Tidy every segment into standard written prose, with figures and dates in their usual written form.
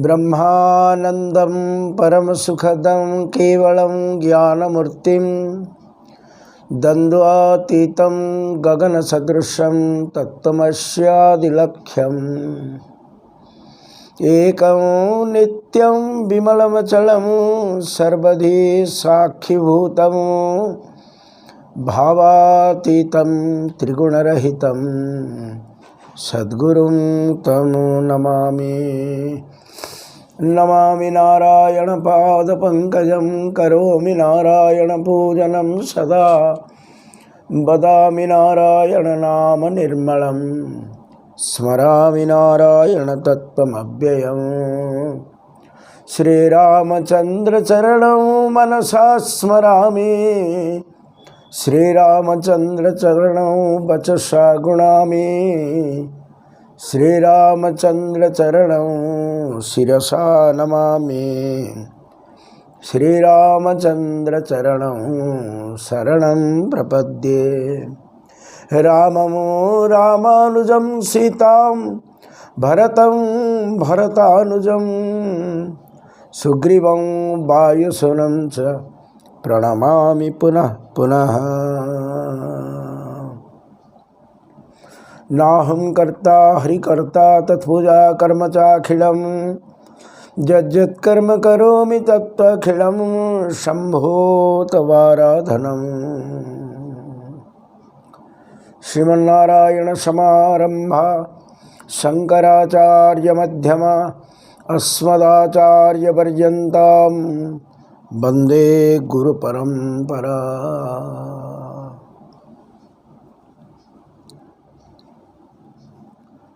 ब्रह्मानंदं परमसुखदं केवलं ज्ञानमूर्तिं द्वन्द्वातीतं गगनसदृशं तत्त्वमस्यादिलक्ष्यम् एकं नित्यं विमलमचलं सर्वधी साक्षिभूतं भावातीतं त्रिगुणरहितं सद्गुरुं तं नमामि। नमामि नारायण पादपङ्कजं करोमि नारायण पूजनं सदा वदामि नारायण नाम निर्मलं स्मरामि नारायण तत्त्वमव्ययम्। श्रीरामचन्द्र चरणं मनसा स्मरामि श्रीरामचन्द्र चरणं वचसा गुणामि श्रीरामचन्द्र चरणं शिरसा नमामि श्रीरामचन्द्र चरणं शरणं प्रपद्ये। रामं रामानुजं सीतां भरतं भरतानुजं सुग्रीवं वायुसूनं च प्रणमामि पुनः पुनः। नाहं कर्ता हरिकर्ता तत्पूजा कर्म चाखिलं यज्जत्कर्म करोमि तत्तखिलं शम्भो तवाराधनम्। श्रीमन्नारायण समारंभा शंकराचार्यमध्यमा अस्मदाचार्यपर्यन्तां वन्दे गुरुपरम्परा।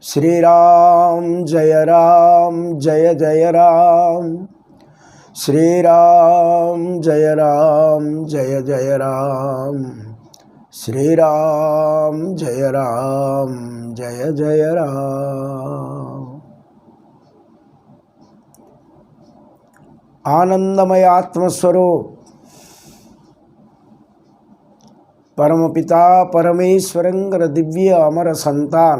श्रीराम जय जय राम श्रीराम जय जय राम श्रीराम जय जय राम। आनंदमय आत्मस्वरूप परमपिता परमेश्वरंकर दिव्य अमर संतान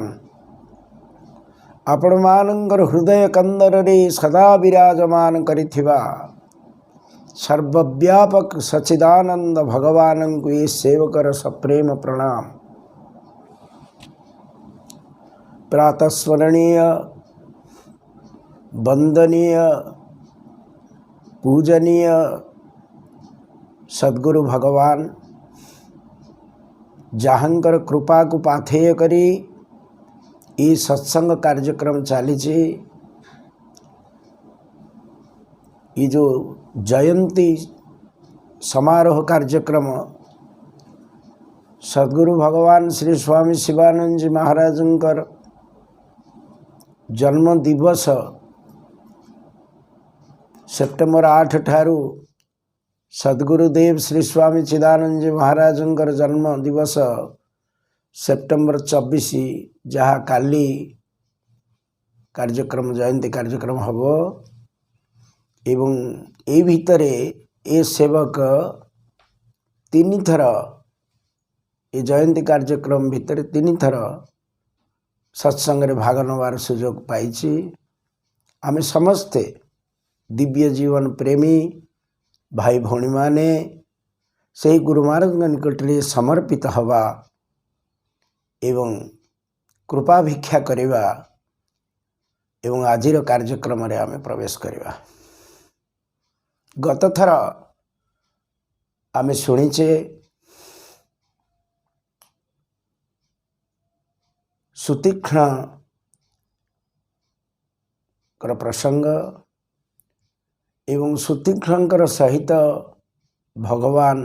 आपण मानंकर हृदय कंदर रे सदा विराजमान करिथिबा सर्वव्यापक सच्चिदानंद भगवान को ये सेवकर सप्रेम प्रणाम। प्रातस्मरणीय वंदनीय पूजनीय सद्गुरु भगवान जहाँकर कृपा को पाथेय करी ये सत्संग कार्यक्रम चली। ये जो जयंती समारोह कार्यक्रम सद्गुरु भगवान श्री स्वामी शिवानंद जी महाराजंकर जन्म दिवस सेप्टेम्बर 8 ठारू सद्गुरुदेव श्री स्वामी चिदानंद जी महाराजंकर जन्म दिवस सेप्टेम्बर 24 जहाँ काली कार्यक्रम जयंती कार्यक्रम हम एवं ए भितरे ए सेवक 3 थर ये जयंती कार्यक्रम भितर 3 थर सत्संग रे भाग नवार सुजोग पाई। आमे समस्ते दिव्य जीवन प्रेमी भाई भौणी माने से गुरु महाराज निकट रे समर्पित हवा एवं कृपा भिक्षा करिवा एवं आजिर कार्यक्रम रे आमे प्रवेश करिवा। गत थर आमे शुणीचे सुतीक्ष्ण कर प्रसंग एवं सुतीक्ष्णकर सहित भगवान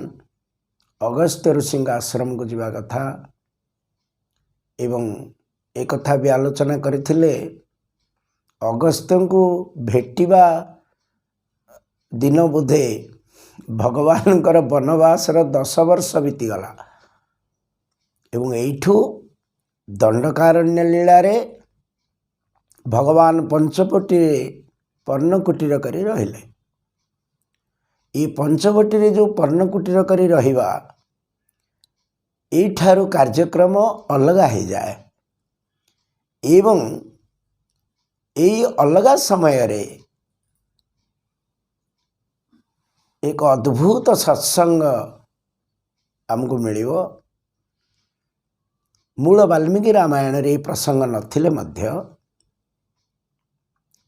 अगस्त्य ऋषि आश्रम को जीवा कथा एवं एक कथा भी आलोचना करथिले। अगस्त्य को भेटिबा दिन बोधे भगवान कर वनवास 10 वर्ष बीतीगला एवं एठू दंडकारण्य लीला रे भगवान पंचवटी पर्णकुटीर करी रहिले। ये पंचवटी रे जो पर्णकुटीर करी रहिबा एठारु कार्यक्रम अलगा हो जाए एवं यही अलगा समय रे एक अद्भुत सत्संग आमको मिलिबो। मूल वाल्मीकि रामायण रे प्रसंग नथिले मध्य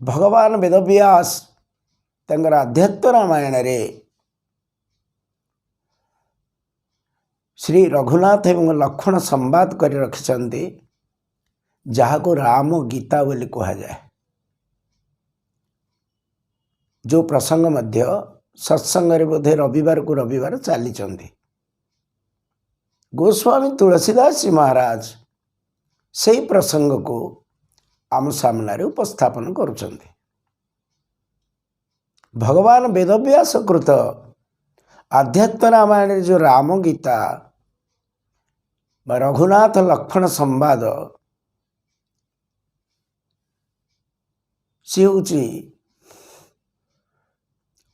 भगवान वेदव्यास तंगर आध्यात्म रामायण रे श्री रघुनाथ एवं लक्ष्मण संवाद कर रखिछन्ति, जहाको राम गीता बोली कहा जाए। जो प्रसंग मध्य सत्संग रे बोधे रविवार को रविवार चली। गोस्वामी तुलसीदास जी महाराज से प्रसंग को आम सामने उपस्थापन करुछन्ति। भगवान वेदव्यास कृत आध्यात्म रामायण जो राम गीता रघुनाथ लक्ष्मण संवाद सी हूँ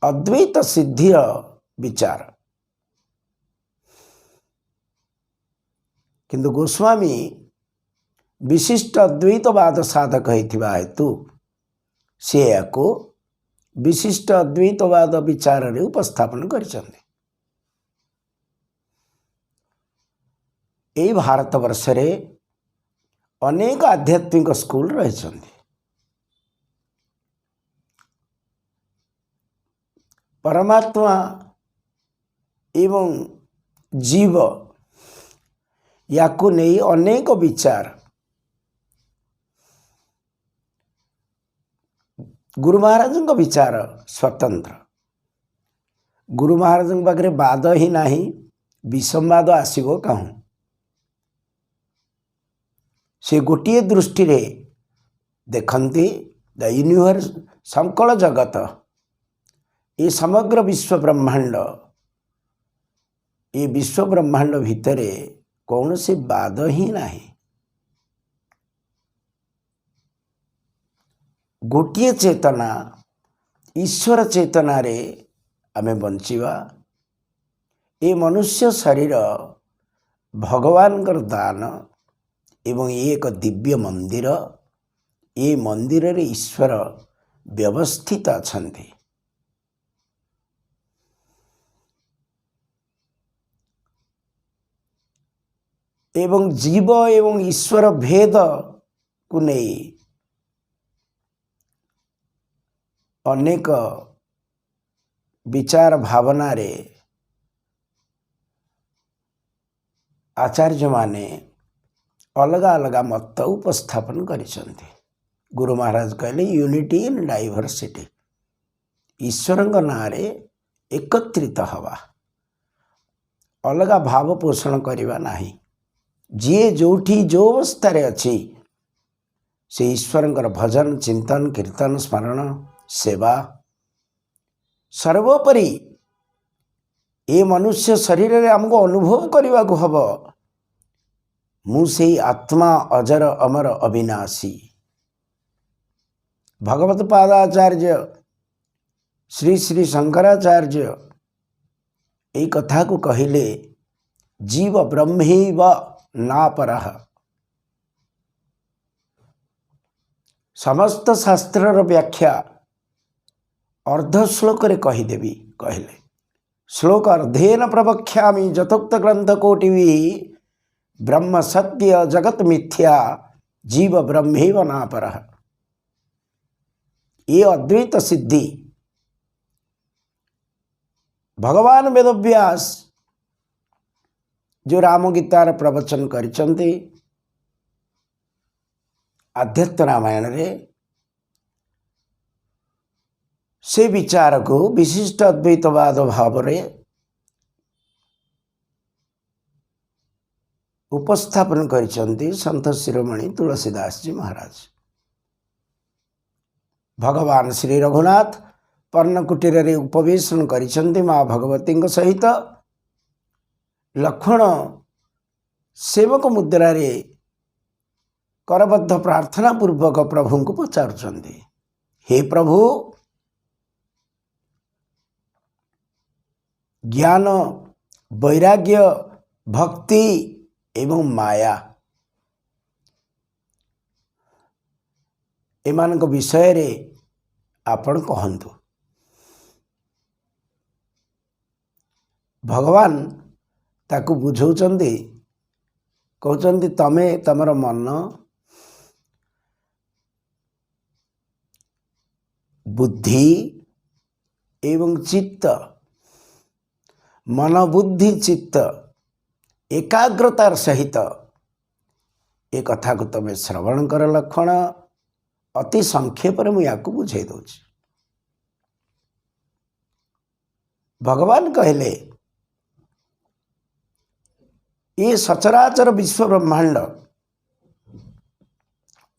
अद्वैत सिद्धि विचार, किंतु गोस्वामी विशिष्ट अद्वैतवाद साधक होइथिबा हेतु से को विशिष्ट अद्वैतवाद विचार रे उपस्थापन करिसथि। एई भारत वर्ष रे अनेक आध्यात्मिक स्कूल रही। परमात्मा एवं जीव याकु नहीं अनेक विचार गुरु महाराज विचार स्वतंत्र। गुरु महाराज पाखे बाद ही नहीं, विसंवाद आसब कहूँ। से गोटे दृष्टि रे देखती द यूनिवर्स संकल जगत ये समग्र विश्व ब्रह्मांड, ये विश्व ब्रह्मांड भितर कौन से बाद ही नहीं। गोटे चेतना ईश्वर चेतना रे आमे बंचिवा। ये मनुष्य शरीर भगवान कर दान एवं ये एक दिव्य मंदिर। ये मंदिर रे ईश्वर व्यवस्थित अछंती। एवं जीव एवं ईश्वर भेद को नहीं अनेक विचार भावना रे आचार्य माने अलग अलग मत उपस्थापन करिसंति। गुरु महाराज कहले यूनिटी इन डाइवर्सिटी। ईश्वर नाँ रे एकत्रित हवा, अलग भाव पोषण करवा नहीं। जी जोठी जो अवस्था अच्छी से ईश्वर भजन चिंतन कीर्तन स्मरण सेवा सर्वोपरि ये मनुष्य शरीर रे हमको अनुभव करने को हब मु से आत्मा अजर अमर अविनाशी। भगवत पादाचार्य श्री श्री शंकराचार्य ये कथा को कहले जीव ब्रह्मैव नापरः। समस्त शास्त्र व्याख्या अर्ध श्लोक रे कहीदेवी कहले। श्लोक अर्धेन प्रवक्ष्यामि जतोक्त ग्रंथ कोटि ब्रह्म सत्य जगत मिथ्या जीव ब्रह्मैव नापरः। ये अद्वैत सिद्धि भगवान वेदव्यास जो राम गीतार प्रवचन करिसंति आध्यात्म रामायण रे से विचार को विशिष्ट अद्वैतवाद भाव रे उपस्थापन करिसंति संत शिरोमणि तुलसीदास जी महाराज। भगवान श्री रघुनाथ पर्णकुटीर रे उपवेशन करिसंति माँ भगवती सहित। लक्ष्मण सेवक मुद्रा रे करबद्ध प्रार्थना पूर्वक प्रभु को पचारुचंती, हे प्रभु ज्ञान वैराग्य भक्ति एवं माया एमानक विषय रे आपण कहंतु। भगवान ताकू बुझाउछन्ति कहउछन्ति तमे तमर मन बुद्धि एवं चित्त मन बुद्धि चित्त एकाग्रतार सहित ए कथा को तमे श्रवण कर लक्षण अति संक्षेप में या बुझे दूँ। भगवान कहले ये सचराचर विश्व ब्रह्मांड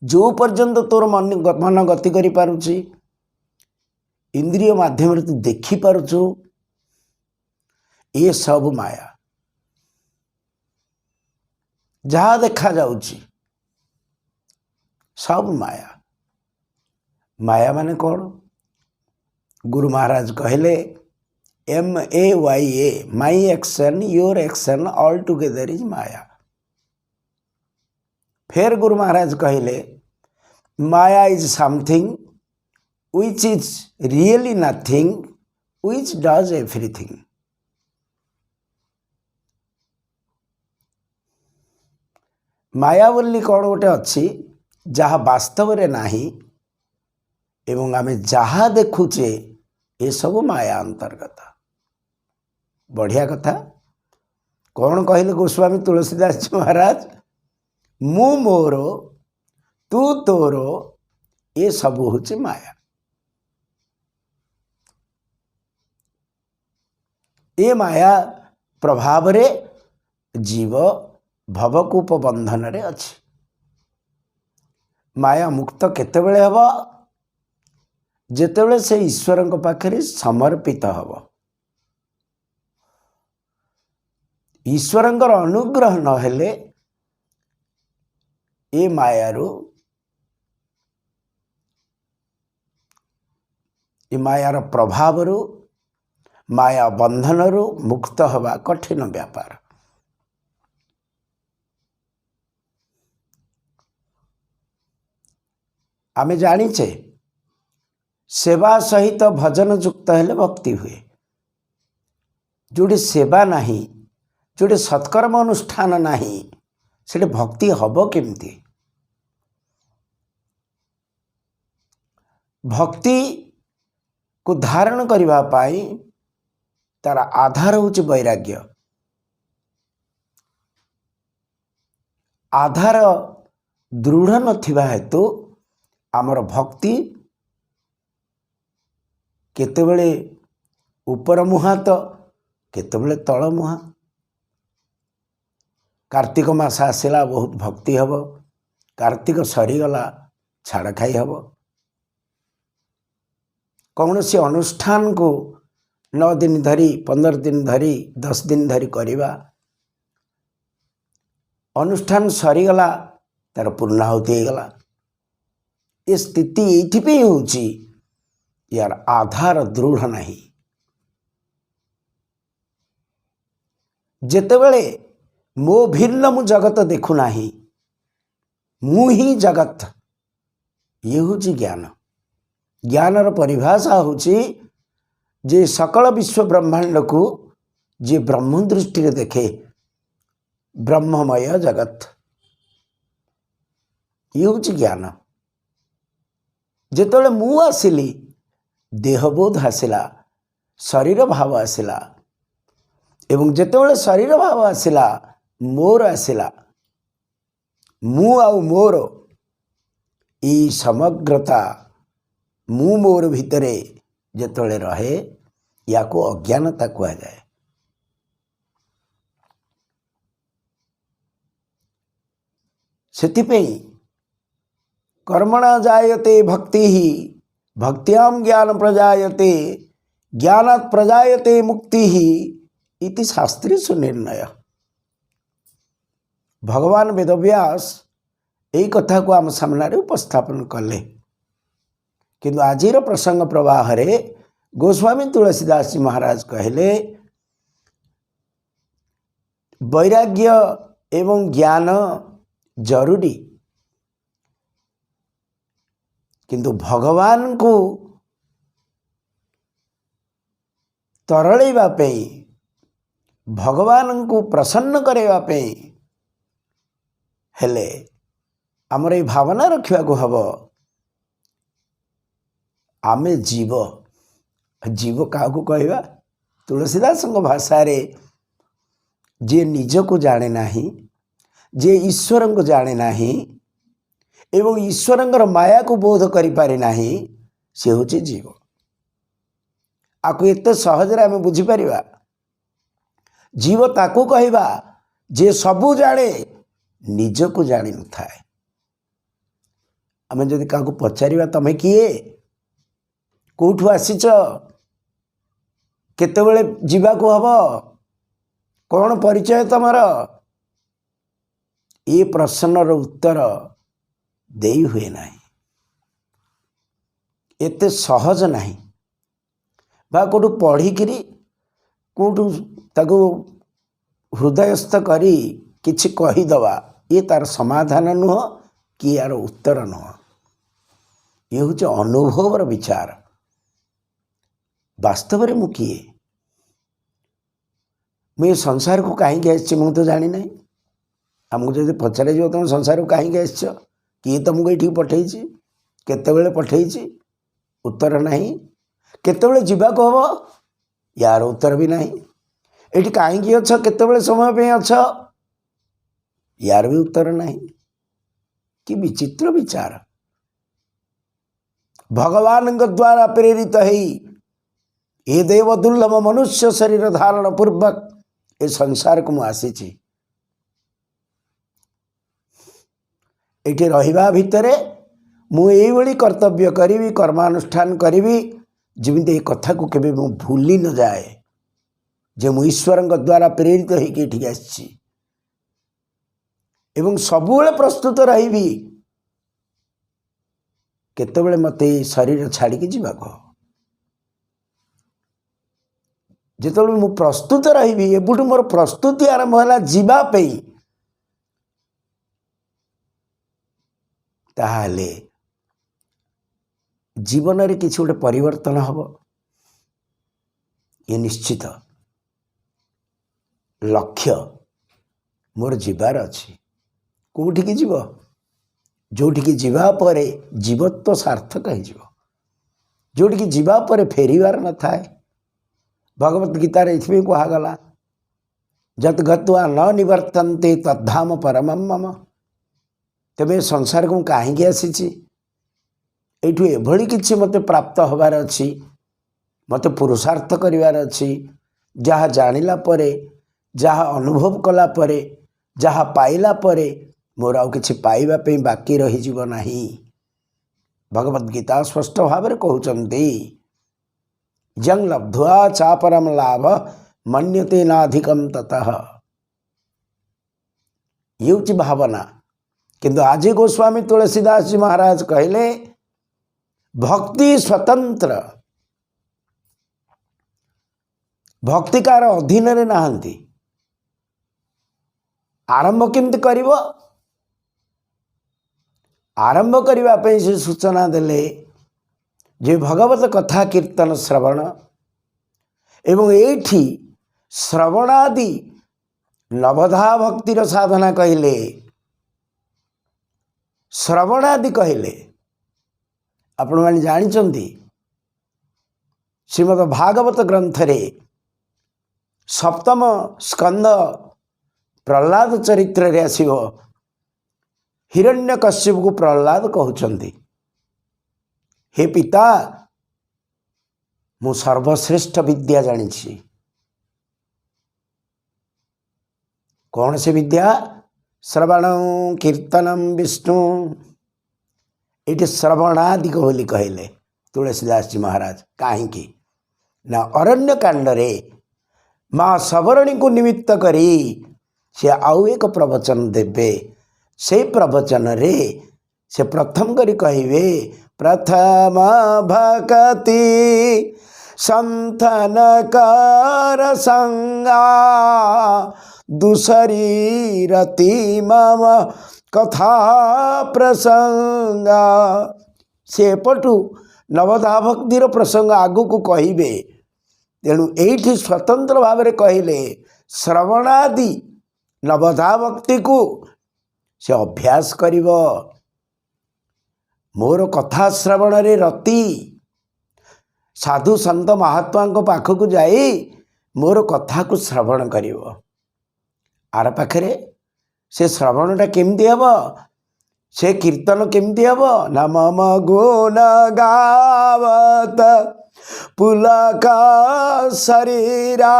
जो पर्यंत तोर मन गति करि पारुछि इंद्रिय माध्यम तू देखि पारुछु ये सब माया जहाँ देखा जाउछि सब माया। माया माने कौन? गुरु महाराज कहले MAYA my action your action all together is maya. फिर गुरु महाराज कहले maya is something which is really nothing which does everything। माया बोली कौन गोटे अच्छी जहाँ वास्तव रे नाही एवं आमे जहाँ देखुचे ये सब माया अंतर्गत। बढ़िया कथा कौन कहले गोस्वामी तुलसीदास जी महाराज मु मोरो तू तोरो ये सब होची माया। ये माया प्रभाव रे जीव भवकूप बंधन रे अछि। माया मुक्त केतेबेले हबो जेतेबेले से ईश्वर को पाखरे समर्पित हबो। ईश्वर अनुग्रह न हेले ए मायारू ए मायार प्रभावरू माया बंधनरू मुक्त हवा कठिन व्यापार। आमे जानिचे सेवा सहित भजन युक्त हेले भक्ति हुए। जोड़े सेवा नहीं जोड़े सत्कर्म अनुष्ठान नहीं से भक्ति हब केमती? भक्ति को धारण करबा पाई तार आधार होची वैराग्य। आधार दृढ़ नथिबा हेतु आमर भक्ति केतेबेले ऊपर मुहा तो केतेबेले तल मुहा। कार्तिक मास आसला बहुत भक्ति हब, कार्तिक सरीगला छाड़ खाई हब। कौन सी अनुष्ठान को 9 दिन धरी 15 दिन धरी 10 दिन धरी करिबा अनुष्ठान सरीगला तार पूर्णाहुति गला। ये स्थिति ये होची यार आधार दृढ़ नहीं। जेतेबेले मो भिन्न मु जगत देखु नाही मु ही जगत ये होची ज्ञान। ज्ञानर परिभाषा होची जे सकल विश्व ब्रह्मांड को जे ब्रह्म दृष्टि रे देखे ब्रह्ममय जगत ये होची ज्ञान। जेतले मु आसिली देहबोध आसिला शरीर भाव आसिला एवं जेतले शरीर भाव आसिला मोर आसिला मु आउ मोर ई समग्रता मु मोर भितरे जेतले रहे या को अज्ञानता कहा जाए। सेतिपई कर्मणा जायते भक्ति ही भक्त्याम ज्ञान प्रजायते ज्ञानात् प्रजायते मुक्ति ही इति शास्त्री सुनिर्णय। भगवान वेदव्यास यही कथा को आम सामने उपस्थापन कले किंतु आजिर प्रसंग प्रवाह रे गोस्वामी तुलसीदास जी महाराज कहले वैराग्य एवं ज्ञान जरूरी किंतु भगवान को तरलैबा पे भगवान को प्रसन्न करवा हेले आमर ये भावना रखा हम आमे जीव जीव क्या कहवा तुलसीदास भाषा रे जे निज को जाने नाही जे ईश्वर को जाने नाही एवं ईश्वर माया को बोध करि नाही से हूँ जीव। आपको एत सहजरे आम बुझीपर जीव ताकू कहवा जे सबू जाने निज को जानी न थाए। आम जदि क्या पचार तमें किए कौठू आसीच केतेबेले जीवाको हब कौन परिचय तमर ये प्रश्नर उत्तर देई हुए नहीं एते सहज नहीं बा कौटू पढ़िकी कौटू ताको हृदयस्थ करी किछि कहीदवा ये तार समाधान नुह कि यार उत्तर नुह ये हूँ अनुभवर विचार। वास्तव में मु किए मुझे संसार को कहीं आसी मुझे तो जानी ना आमको जब पचारे जो तुम संसार को कहीं आस किए तुमको ये पठे केतबेले पठे उत्तर नहीं केतबेले जीवाक हम यार उत्तर भी नहीं ये कहीं अच्छ केतबेले समय पे अच्छ यार भी उत्तर नहीं कि विचित्र विचार। भगवान द्वारा प्रेरित है ये देव दुर्लभ मनुष्य शरीर धारण पूर्वक ये संसार को मुझे ये रहिबा भितरे मुझे कर्तव्य करी कर्मानुष्ठान करी जमी कथा को केबे मु भूली न जाए जे मु ईश्वर द्वारा प्रेरित होकर आसी एवं सबुले प्रस्तुत रही केतबेले मते शरीर छाड़ी जीवाक जिते मु प्रस्तुत रही एबुठू मोर प्रस्तुति आरंभ है जीवाई ताहले जीवन रे किसी गोटे परिवर्तन हम ये निश्चित लक्ष्य मोर जीवार अच्छी कौटिकी जीव जोटिकी जीवा परे जीवत्व सार्थक हो जोटिकी जीवा परे फेरिवार न थाए। भगवत गीतार ये कहगला जत गत्वा न निवर्तन्ते तद्धाम परमं मम तेबे संसार को कहीं आसी एठू एभली किछि मते प्राप्त होबार अछि मते पुरुषार्थ करिवार अछि जहाँ जानिला परे जहाँ अनुभव कला परे जहाँ पाइला परे मोर आउ किछि पाइबा पे बाकी रही जीव नाही। भगवत गीता स्पष्ट भाव में कहउचंती जंग लब्ध्वा चापरम लाभ मन्यते नाधिकम ततः ये भावना किंतु आज गोस्वामी तुलसीदास जी महाराज कहले भक्ति स्वतंत्र भक्तिकार अधीन रे नहांती आरंभ केमती करिवो आरंभ करबा पे से सूचना देले जे भगवत कथा कीर्तन श्रवण एवं एठी श्रवणादि नवधा भक्तिर साधना कहले श्रवणादि कहले आपण माने जानिचंती श्रीमद् भागवत ग्रंथ रे सप्तम स्कंद प्रहलाद चरित्र रे आसीबो हिरण्यकश्यप को प्रहलाद कहउचंती हे पिता मु सर्वश्रेष्ठ विद्या जानी कौन से विद्या श्रवण कीर्तनम विष्णु ये श्रवणादिक बोली कहले तुलसीदास जी महाराज कहीं ना अरण्य कांड रे माँ सबरणी को निमित्त करी से आउ एक प्रवचन देवे से प्रवचन रे से प्रथम करी कहिवे प्रथम भक्ति संथन कर संगा दूसरी रति मम कथा प्रसंगा से पटु नवधा भक्तिर प्रसंग आगु को कहिबे तेणु एठी स्वतंत्र भाव में कहले श्रवणादि नवधा भक्ति को से अभ्यास करिब। मोर कथा श्रवण रे रति साधु संत महात्मा पाखक जाई मोर कथा को श्रवण करिब। आर पाखरे से श्रवणटा केमती हम, से कीर्तन केमती हम ना मम गुण गावत पुलका शरीरा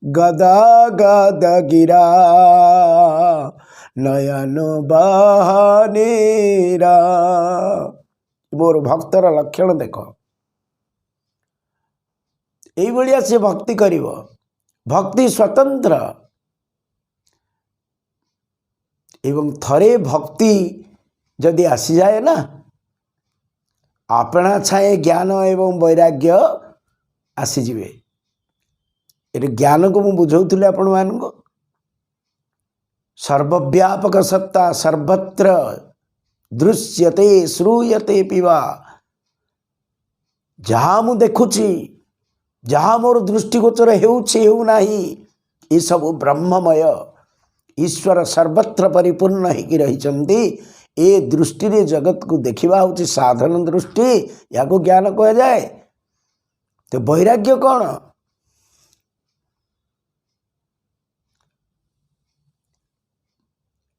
गदा गद गिरा नयन बहनीरा। मोर भक्तर लक्षण देख, ये से भक्ति करिव। भक्ति स्वतंत्र एवं थरे भक्ति जदि आसी जाए ना आपना छाए ज्ञान एवं वैराग्य आसीजिवे। ये ज्ञान को मुझे बुझाऊली आपण मानक सर्वव्यापक सत्ता सर्वत्र दृश्यते श्रूयते पिवा। जहाँ मु देखुची जहाँ मोर दृष्टिगोचर हेउना ये सब ब्रह्ममय ईश्वर सर्वत्र परिपूर्ण होकर रही। ए दृष्टि रे जगत को देखा हूँ साधन दृष्टि, या को ज्ञान कह जाए। तो वैराग्य कौन?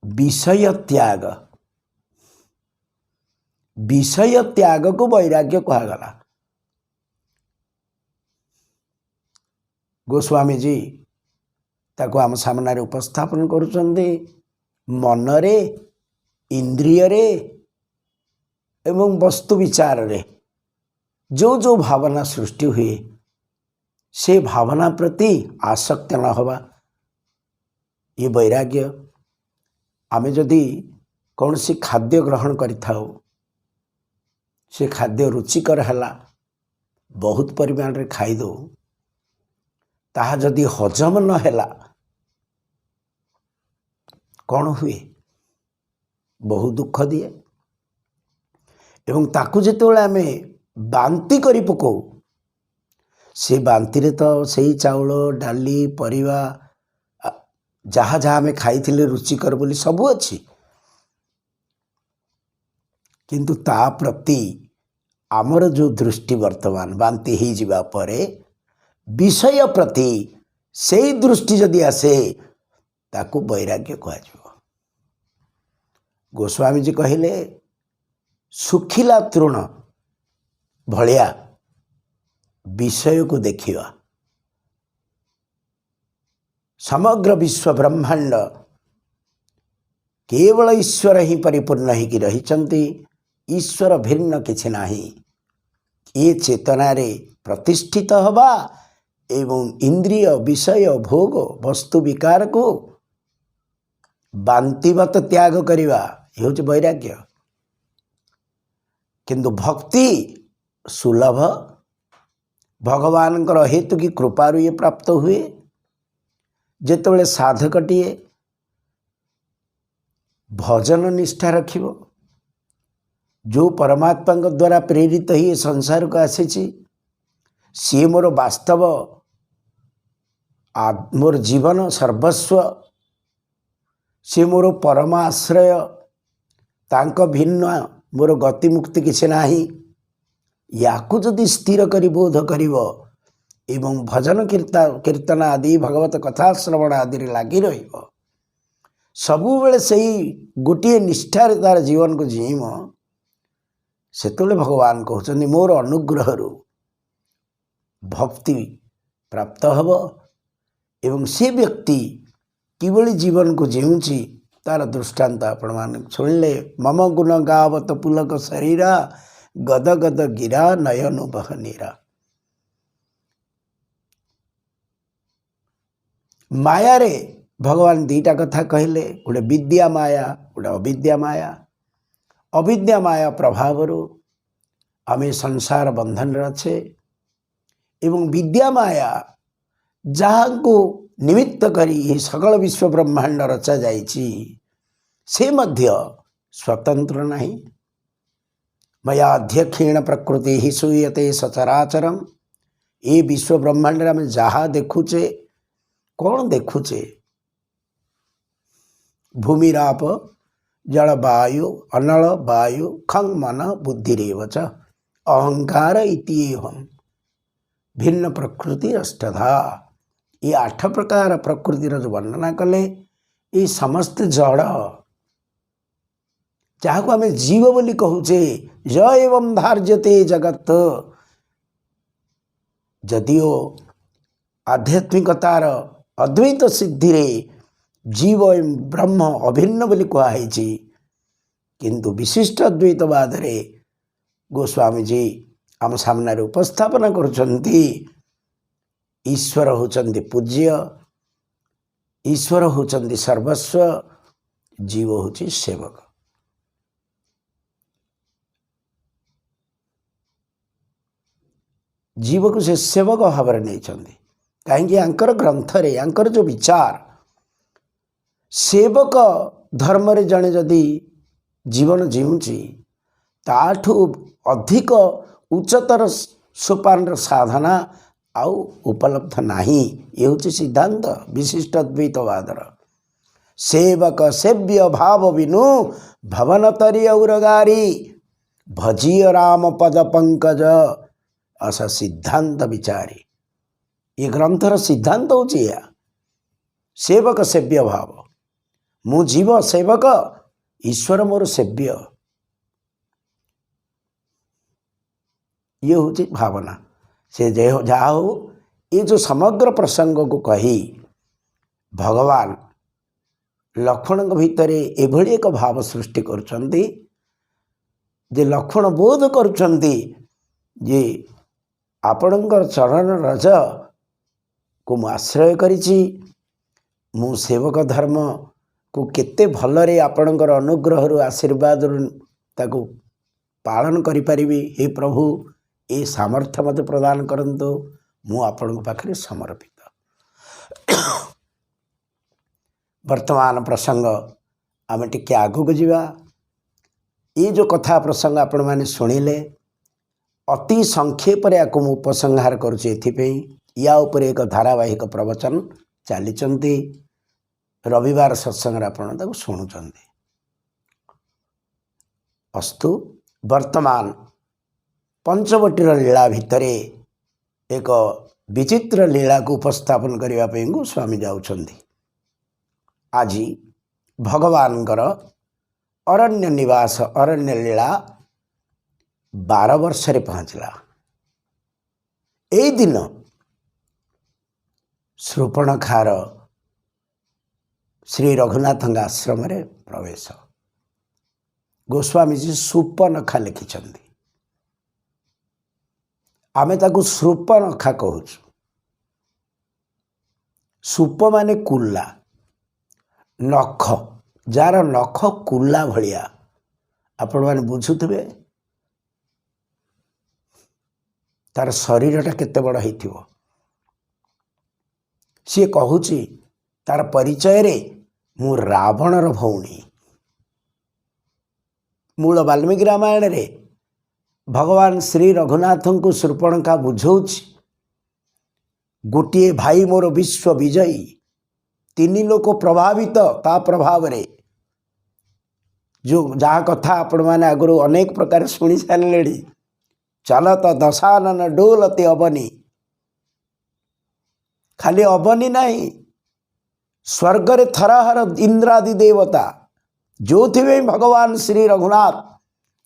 विषय त्याग। विषय त्याग को वैराग्य कहगला। गोस्वामी जी ताको आम सामने उपस्थापन करुचंदे मनरे इंद्रिय रे एवं वस्तु विचार रे जो जो भावना सृष्टि हुए से भावना प्रति आसक्त न होवा ये वैराग्य। आमे जदि कौन सी खाद्य ग्रहण करिथाउ से खाद्य रुचिकर हैला बहुत परिमाण रे खाई दो, ताहा जदि हजम न हैला कौन हुए? बहुत दुख दिए। एवं ताकू जेतेबेले आमे बांती करि पकाऊ से बांती रे तो सही चाउल डाली परिवा जहाँ जहाँ आमे खाइथिले रुचिकर बोली सबू अच्छी, किंतु ता प्रति आमर जो दृष्टि वर्तमान बांती ही जिबा परे विषय प्रति से दृष्टि जदि आसे ताकू वैराग्य कह। गोस्वामी जी कहले सुखिला तृण भलिया विषय को देखिवा। समग्र विश्व ब्रह्मांड केवल ईश्वर ही परिपूर्ण ही रही। ईश्वर भिन्न किछि नाही। ये चेतना रे प्रतिष्ठित हवा एवं इंद्रिय विषय भोग वस्तु विकार को बांतिवत त्याग करिवा ये हूँ वैराग्य। किंतु भक्ति सुलभ भगवान हेतु की कृपारु ये प्राप्त हुए। जेतेबेले साधकटिए भजन निष्ठा रखिबो, जो परमात्मा द्वारा प्रेरित ही संसार को आसी सी मोर वास्तव मोर जीवन सर्वस्व, सी मोर परमाश्रय, तांक भिन्न मोर गति मुक्ति किसी नाही। याकू जदि स्थिर करी बोध करिवो एवं भजन कीर्तन आदि भगवत कथा श्रवण आदि लगी रहिबो, सबुबेले सही गोटे निष्ठार तार जीवन को जीम, सेतबेले भगवान कहउछन्ति मोर अनुग्रहरु भक्ति प्राप्त हब एवं से व्यक्ति किभली जीवन को जीऊँची तार दृष्टांत आपण मान शुणिले। मम गुण गावत पुलक शरीरा गद गद गिरा नयन बहनीरा। माया रे भगवान दीटा कथा कहले, गोटे विद्या माया गोटे अविद्या माया। अविद्या माया प्रभावरु आमे संसार बंधन अच्छे एवं विद्या माया जहाँ को निमित्त करी ये सकल विश्व ब्रह्मांड रचा जाइछि से मध्य स्वतंत्र नहीं। मया अध्यक्षेण प्रकृति ही सूयते सचराचरम। ये विश्व ब्रह्मांड में जहाँ देखुचे कौन देखुचे भूमिराप जलवायु अनल वायु खंग मन बुद्धिरेव च अहंकार इतिएहम भिन्न प्रकृति अष्टधा। ये 8 प्रकार प्रकृतिर जो वर्णना कले ये समस्त जड़ जहाँ आम जीव बोली कहूचे य एवं धार्यते जगत जदिओ आध्यात्मिकतार अद्वैत सिद्धि रे जीव एवं ब्रह्म अभिन्न बोली कहुई किंतु विशिष्ट अद्वैतवाद रे गोस्वामी जी आम सामने उपस्थापना करुछंती ईश्वर होचंती पूज्य ईश्वर होचंती सर्वस्व जीव होची सेवक। जीव को से सेवक भाव नहीं कहीं आंकर ग्रंथ रे आंकर जो विचार सेवक धर्म रे जने जदि जीवन जीऊँची ताठू अधिक उच्चतर सोपान साधना आउ उपलब्ध नहीं। ये हूँ सिद्धांत विशिष्ट अद्वैतवादर सेवक सेव्य भाव बिनु भवन तरी औरगारी भजिय राम पद पंकज अस सिद्धांत विचारी। ये ग्रंथर सिद्धांत हूँ या सेवक सेव्य भाव मु जीव सेवक ईश्वर मोर सेव्य ये हूँ भावना से जहा हो ये जो समग्र प्रसंग को कही भगवान लक्ष्मण भितर एभली एक भाव सृष्टि करछंती जे लक्ष्मण बोध करछंती जे आपणकर चरण रज को मु आश्रय करिछि मु सेवक धर्म को केते भलरे आपणकर अनुग्रह आशीर्वाद ताको पालन करि परिबी। हे प्रभु ये सामर्थ्य मत प्रदान करंतु मु आपण पाखरे समर्पित। वर्तमान प्रसंग आम टिके आगु को जीवा। ये जो कथा प्रसंग आपण माने सुनिले अति संक्षेप रे आकु उपसंहार करुचे एथिपई या उपरे एक धारावाहिक प्रवचन चलीचंती रविवार सत्संग आपण ताको शुणुचंती। अस्तु वर्तमान पंचवटीर लीला भितरे एक विचित्र लीला को उपस्थापन करने गोस्वामी जाउछंती। आज भगवानकर अरण्य निवास अरण्य लीला 12 वर्ष रे पहुँचला। ए दिन शूर्पणखार श्री रघुनाथ आश्रम रे प्रवेश गोस्वामी जी शूर्पणखा लिखिछंती। आमे ताकू शूर्पणखा कहूँ। सूप माने कुला नख जार नख कुला भलिया आपण माने बुझुथिबे तार शरीरटा केते बड़ होइथिबो। सी कहूची तार परिचय रे मु रावणर भौणी। मूल वाल्मीकि रामायण रे भगवान श्री रघुनाथ को शूर्पणखा बुझौछि गोटे भाई मोर विश्व विजयी 3 लोक प्रभावित ता प्रभाव रे जो जहाँ कथा आपण मैंने आगु अनेक प्रकार शुणी सारे चलत दशानन डोलते अबनी खाली अबनी नहीं स्वर्ग रे थरहर इंद्रादि देवता जो थे भगवान श्री रघुनाथ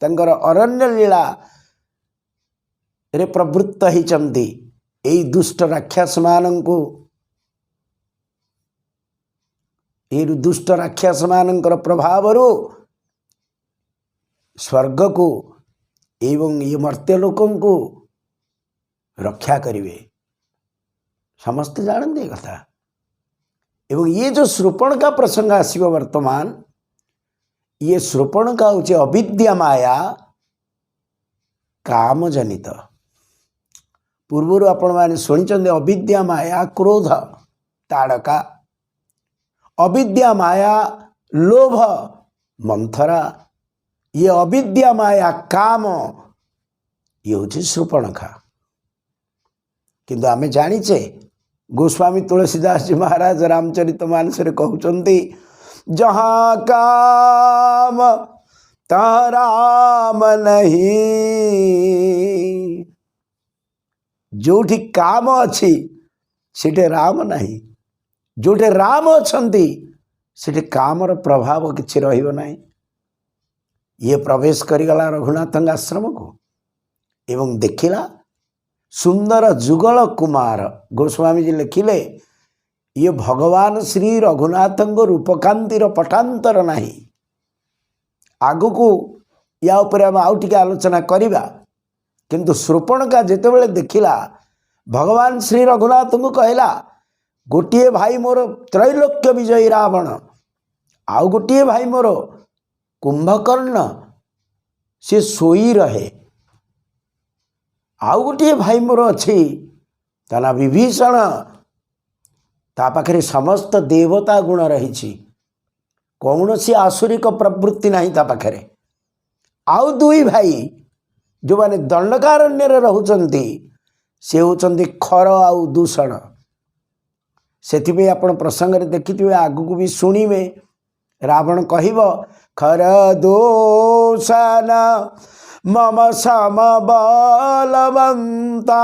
तंकर अरण्य लीला रे प्रवृत्त होइचंती। एई दुष्ट राक्षस मानंकु दुष्ट राक्षस मानंकर प्रभावरु स्वर्ग को एवं ये मर्त्य लोकं को रक्षा करिवे समस्त जानते कथा। एवं ये जो शूर्पणखा प्रसंग आसीबो वर्तमान ये शूर्पणखा होचे अविद्या माया काम जनित। पूर्वर आपण माने शुणिचंदे अविद्या माया क्रोध ताड़का अविद्या माया लोभ मंथरा ये अविद्या माया काम ये हूँ शूर्पणखा। किंतु आमे जानिचे गोस्वामी तुलसीदास जी महाराज रामचरित मानस कहते जहाँ काम तहाँ राम नहीं, जोठी काम अच्छी सेठे राम नहीं, जोठे राम अछंती सेठे कामर प्रभाव किछि रहिबो नहीं। ये प्रवेश करिगला रघुनाथ आश्रम को एवं देखिला सुंदर जुगल कुमार। गोस्वामी जी लिखिले ये भगवान श्री रघुनाथ रूपकांतिर पटांतर नहीं। आगु को या ऊपर हम आउ टिके आलोचना करिबा, किंतु शूर्पणखा जेतेबेले देखिला भगवान श्री रघुनाथ को कहला गोटे भाई मोर त्रैलोक्य विजयी रावण, आउ गोटे भाई मोर कुंभकर्ण से सोई रहे, आउ गोटे भाई मोर अच्छी ता विभीषण, ता पाखरे समस्त देवता गुण रही, कौन सी आसुरिक प्रवृत्ति नहीं ता पाखरे। आउ दुई भाई जो माने दंडकारण्य रहउचंती से होचंती खर आउ दूषण। सेथिबे आपण प्रसंग रे देखिथिबे आगु को भी सुनिबे रावण कहिब खर दूषण मम सम बलवंता,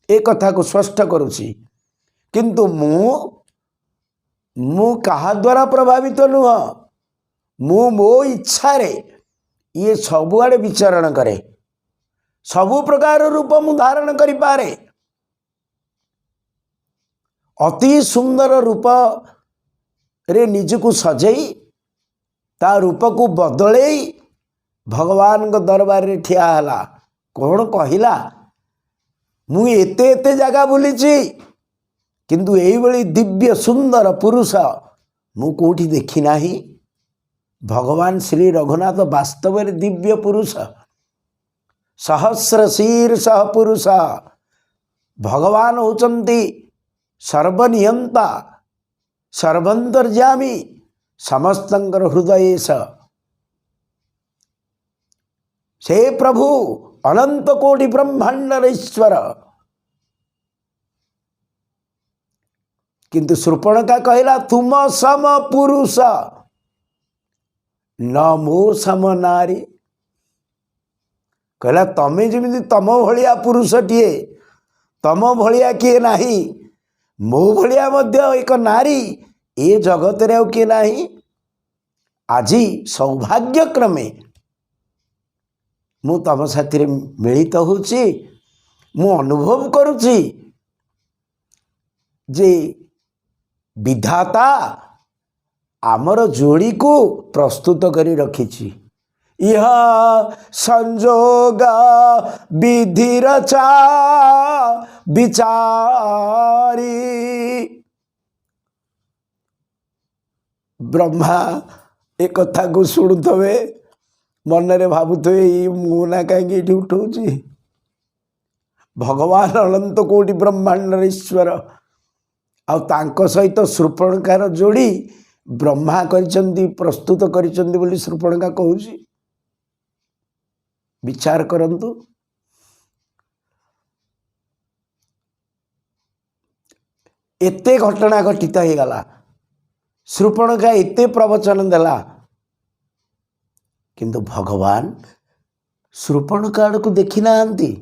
ए कथा को स्पष्ट करुछि। किंतु मु कहा द्वारा प्रभावित नुह, मु मो इच्छा रे ये सबुआड़े विचरण करे, सबु प्रकार रूप मु धारण करि पारे। अति सुंदर रूप रे निजको सजई ता रूप को बदलई भगवान को दरबार रे ठिया हला। कौन कहिला मु एते एते जगह बुलीची किंतु एई बळी दिव्य सुंदर पुरुष मु कोठी देखि नाही। भगवान श्री रघुनाथ वास्तव में दिव्य पुरुष, सहस्र शीर्ष पुरुष। भगवान होचंती सर्वनियंता सर्वंतर्यामी समस्तंकर हृदय से प्रभु अनंत कोटि ब्रह्मांडर ईश्वर। किंतु शूर्पणखा कहला तुम सम पुरुष न मो सम नारी, कहला तमे जमी तम भलिया पुरुषटीए तम भलिया किए नाही, मो भलिया मध्य एक नारी ए जगत रे किए नाही। आज सौभाग्यक्रमे मु तम साथी मिलित होची, मु अनुभव करुची जे विधाता आमर जोड़ी को प्रस्तुत करी रखिछि। यह संजोग विधि रचा विचारी। ब्रह्मा एक कथा को शुणुवे मनरे भावुवे मुना कहीं उठाऊँ। भगवान अनंत कोटि ब्रह्मांडर ईश्वर आउ तांको सहित शूर्पणखार जोड़ी ब्रह्मा करिसंती प्रस्तुत करिसंती बोली शूर्पणखा कहूची। विचार करंतु एते घटना घटित हो गला, शूर्पणखा एते प्रवचन देला, किंतु भगवान शूर्पणखा आड़ को देखी नांती।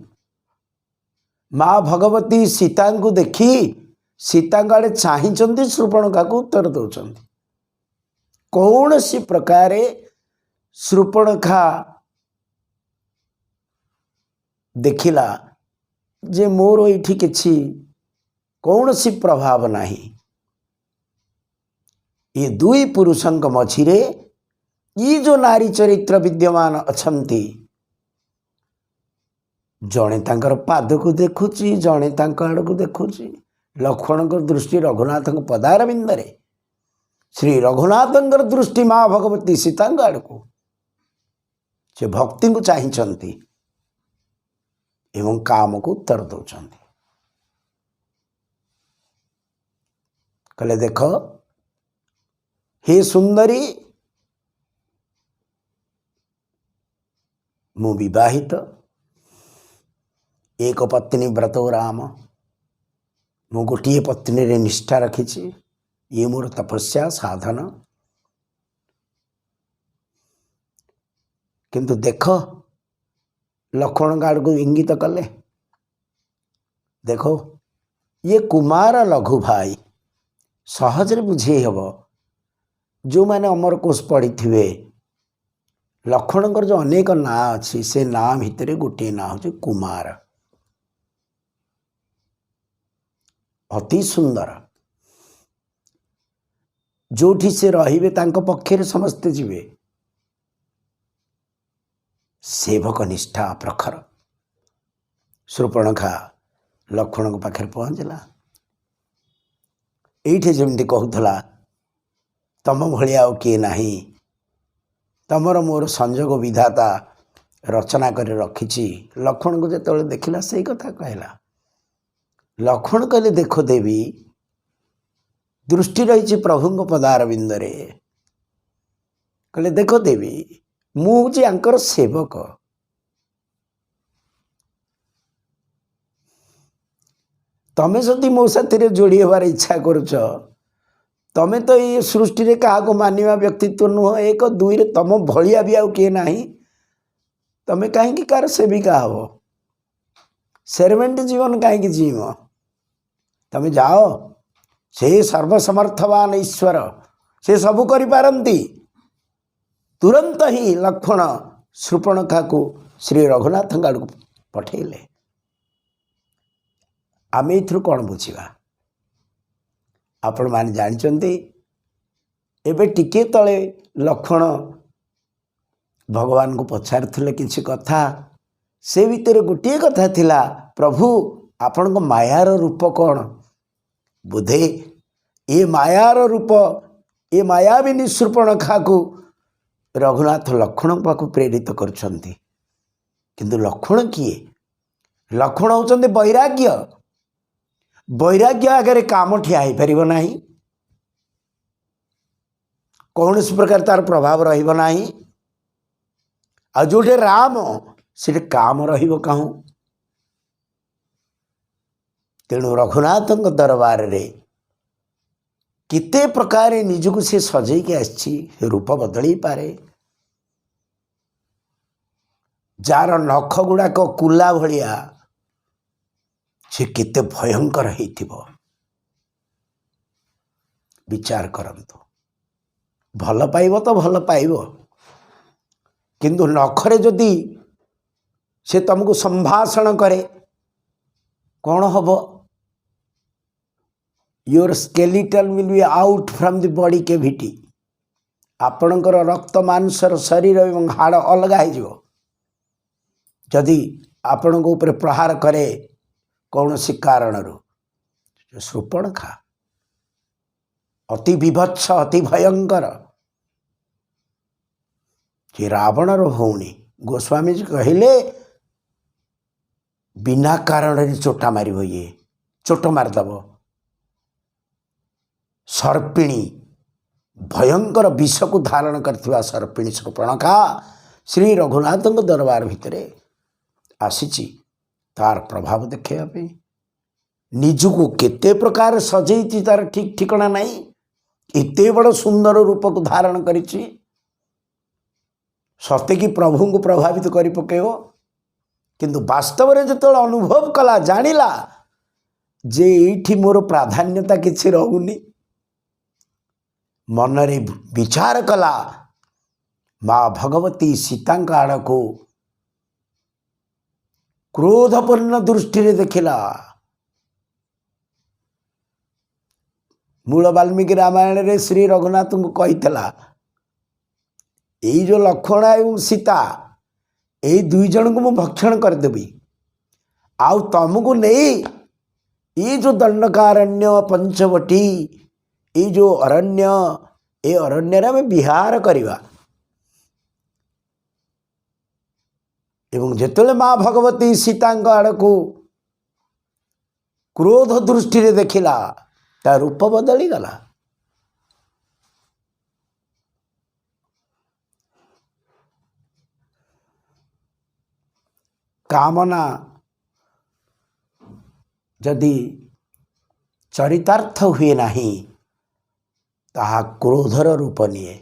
माँ भगवती सीता को देखी सीता आड़े चाहिंचंती, शूर्पणखा को उत्तर दौरान। कौन सी प्रकार शूर्पणखा देखिला जे मोर एठी किछि कौन सी प्रभाव नाही। ये दुई पुरुषंक मझिरे ये जो नारी चरित्र विद्यमान अछंती, जड़े तांकर पाद को देखुची, जड़े तांक आड़ को देखुची। लक्ष्मण को दृष्टि रघुनाथ पदारविंदरे, श्री रघुनाथ दृष्टि माँ भगवती सीता आड़ को से भक्ति को चाहिंचंती एवं काम को उत्तर दौरान। कहले देख हे सुंदरी, मु विवाहित, एक पत्नी व्रतो राम, ମୁଁ ଗୋଟିଏ ପତ୍ନୀରେ ନିଷ୍ଠା ରଖିଛି, ଇଏ ମୋର ତପସ୍ୟା ସାଧନ। କିନ୍ତୁ ଦେଖ ଲକ୍ଷ୍ମଣଙ୍କ ଆଡ଼କୁ ଇଙ୍ଗିତ କଲେ, ଦେଖ ଇଏ କୁମାର ଲଘୁ ଭାଇ। ସହଜରେ ବୁଝେଇ ହେବ। ଯେଉଁମାନେ ଅମରକୋଷ ପଢ଼ିଥିବେ, ଲକ୍ଷ୍ମଣଙ୍କର ଯେଉଁ ଅନେକ ନାଁ ଅଛି, ସେ ନାଁ ଭିତରେ ଗୋଟିଏ ନାଁ ହେଉଛି କୁମାର। ଅତି ସୁନ୍ଦର। ଯେଉଁଠି ସେ ରହିବେ ତାଙ୍କ ପକ୍ଷରେ ସମସ୍ତେ ଯିବେ। ସେବକ ନିଷ୍ଠା ପ୍ରଖର। ଶୂର୍ପଣଖା ଲକ୍ଷ୍ମଣଙ୍କ ପାଖରେ ପହଞ୍ଚିଲା। ଏଇଠି ଯେମିତି କହୁଥିଲା, ତମ ଭଳିଆ ଆଉ କିଏ ନାହିଁ, ତମର ମୋର ସଂଯୋଗ ବିଧାତା ରଚନା କରି ରଖିଛି। ଲକ୍ଷ୍ମଣଙ୍କୁ ଯେତେବେଳେ ଦେଖିଲା ସେଇ କଥା କହିଲା। ଲକ୍ଷ୍ମଣ କହିଲେ, ଦେଖ ଦେବୀ, ଦୃଷ୍ଟି ରହିଛି ପ୍ରଭୁଙ୍କ ପଦାରବିନ୍ଦରେ। କହିଲେ, ଦେଖ ଦେବୀ, ମୁଁ ହେଉଛି ଆଙ୍କର ସେବକ। ତମେ ଯଦି ମୋ ସାଥିରେ ଯୋଡ଼ି ହେବାର ଇଚ୍ଛା କରୁଛ, ତମେ ତ ଏଇ ସୃଷ୍ଟିରେ କାହାକୁ ମାନିବା ବ୍ୟକ୍ତିତ୍ୱ ନୁହଁ, ଏକ। ଦୁଇରେ ତମ ଭଳିଆ ବି ଆଉ କିଏ ନାହିଁ। ତମେ କାହିଁକି କାହାର ସେବିକା ହବ? ସେରଭେଣ୍ଟ ଜୀବନ କାହିଁକି ଜୀବ? ତମେ ଯାଅ, ସେ ସର୍ବସମର୍ଥବାନ ଈଶ୍ୱର, ସେ ସବୁ କରିପାରନ୍ତି। ତୁରନ୍ତ ହିଁ ଲକ୍ଷ୍ମଣ ଶୂର୍ପଣଖାକୁ ଶ୍ରୀ ରଘୁନାଥଙ୍କ ଆଡ଼କୁ ପଠେଇଲେ। ଆମେ ଏଥିରୁ କ'ଣ ବୁଝିବା? ଆପଣମାନେ ଜାଣିଛନ୍ତି, ଏବେ ଟିକିଏ ତଳେ ଲକ୍ଷ୍ମଣ ଭଗବାନଙ୍କୁ ପଚାରୁଥିଲେ କିଛି କଥା। ସେ ଭିତରେ ଗୋଟିଏ କଥା ଥିଲା, ପ୍ରଭୁ ଆପଣଙ୍କ ମାୟାର ରୂପ କ'ଣ? ବୋଧେ ଏ ମାୟାର ରୂପ, ଏ ମାୟାବିନୀ ଶୂର୍ପଣଖାକୁ ରଘୁନାଥ ଲକ୍ଷ୍ମଣଙ୍କ ପାଖକୁ ପ୍ରେରିତ କରୁଛନ୍ତି। କିନ୍ତୁ ଲକ୍ଷ୍ମଣ କିଏ? ଲକ୍ଷ୍ମଣ ହେଉଛନ୍ତି ବୈରାଗ୍ୟ। ବୈରାଗ୍ୟ ଆଗରେ କାମ ଠିଆ ହେଇପାରିବ ନାହିଁ। କୌଣସି ପ୍ରକାର ତାର ପ୍ରଭାବ ରହିବ ନାହିଁ। ଆଉ ଯେଉଁଠି ରାମ, ସେଠି କାମ ରହିବ କାହୁଁ। ତେଣୁ ରଘୁନାଥଙ୍କ ଦରବାରରେ କେତେ ପ୍ରକାର ନିଜକୁ ସେ ସଜେଇକି ଆସିଛି। ରୂପ ବଦଳେଇ ପାରେ। ଯାହାର ନଖ ଗୁଡ଼ାକ କୁଲା ଭଳିଆ, ସେ କେତେ ଭୟଙ୍କର ହେଇଥିବ ବିଚାର କରନ୍ତୁ। ଭଲ ପାଇବ ତ ଭଲ ପାଇବ, କିନ୍ତୁ ନଖରେ ଯଦି ସେ ତମକୁ ସମ୍ଭାଷଣ କରେ, କ'ଣ ହବ? Your skeleton will be out from the body cavity. ଆପଣଙ୍କର ରକ୍ତ ମାଂସର ଶରୀର ଏବଂ ହାଡ଼ ଅଲଗା ହେଇଯିବ। ଯଦି ଆପଣଙ୍କ ଉପରେ ପ୍ରହାର କରେ କୌଣସି କାରଣରୁ। ଶୂର୍ପଣଖା ଅତି ବିଭତ୍ସ, ଅତି ଭୟଙ୍କର। ସେ ରାବଣର ଭଉଣୀ। ଗୋସ୍ୱାମୀଜୀ କହିଲେ, ବିନା କାରଣରେ ଚୋଟା ମାରିବ, ଇଏ ଚୋଟ ମାରିଦେବ। ସର୍ପିଣୀ, ଭୟଙ୍କର ବିଷକୁ ଧାରଣ କରିଥିବା ସର୍ପିଣୀ ଶୂର୍ପଣଖା ଶ୍ରୀ ରଘୁନାଥଙ୍କ ଦରବାର ଭିତରେ ଆସିଛି ତାର ପ୍ରଭାବ ଦେଖାଇବା ପାଇଁ। ନିଜକୁ କେତେ ପ୍ରକାର ସଜେଇଛି, ତାର ଠିକ୍ ଠିକଣା ନାହିଁ। ଏତେ ବଡ଼ ସୁନ୍ଦର ରୂପକୁ ଧାରଣ କରିଛି, ସତେକି ପ୍ରଭୁଙ୍କୁ ପ୍ରଭାବିତ କରି ପକାଇବ। କିନ୍ତୁ ବାସ୍ତବରେ ଯେତେବେଳେ ଅନୁଭବ କଲା, ଜାଣିଲା ଯେ ଏଇଠି ମୋର ପ୍ରାଧାନ୍ୟତା କିଛି ରହୁନି, ମନରେ ବିଚାର କଲା, ମା ଭଗବତୀ ସୀତାଙ୍କ ଆଡ଼କୁ କ୍ରୋଧପୂର୍ଣ୍ଣ ଦୃଷ୍ଟିରେ ଦେଖିଲା। ମୂଳ ବାଲ୍ମୀକି ରାମାୟଣରେ ଶ୍ରୀ ରଘୁନାଥଙ୍କୁ କହିଥିଲା, ଏଇ ଯେଉଁ ଲକ୍ଷ୍ମଣ ଏବଂ ସୀତା, ଏଇ ଦୁଇ ଜଣଙ୍କୁ ମୁଁ ଭକ୍ଷଣ କରିଦେବି। ଆଉ ତମକୁ ନେଇ ଏଇ ଯେଉଁ ଦଣ୍ଡକାରଣ୍ୟ ପଞ୍ଚବଟୀ, ଏଇ ଯେଉଁ ଅରଣ୍ୟ, ଏ ଅରଣ୍ୟରେ ଆମେ ବିହାର କରିବା। ଏବଂ ଯେତେବେଳେ ମା ଭଗବତୀ ସୀତାଙ୍କ ଆଡ଼କୁ କ୍ରୋଧ ଦୃଷ୍ଟିରେ ଦେଖିଲା, ତା ରୂପ ବଦଳିଗଲା। କାମନା ଯଦି चरितार्थ हुए नहीं, ताहा क्रोधर रूप निए।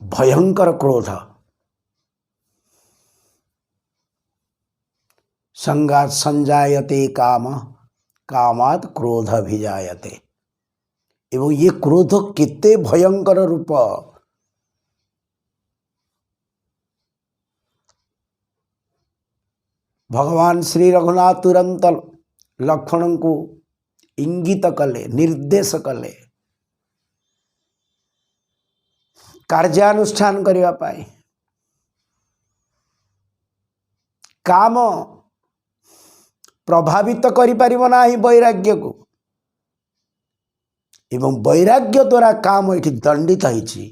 भयंकर क्रोध, संगात संजायते काम, कामात क्रोध अभिजायते। एवं ये क्रोध किते भयंकर रूप। भगवान श्री रघुनाथ तुरंत लक्ष्मण को इंगित कले, निर्देश कले कार्यानुष्ठान करने पाए। काम प्रभावित करिपारिब नाही वैराग्य को, एवं वैराग्य द्वारा काम ये दंडित होइछि।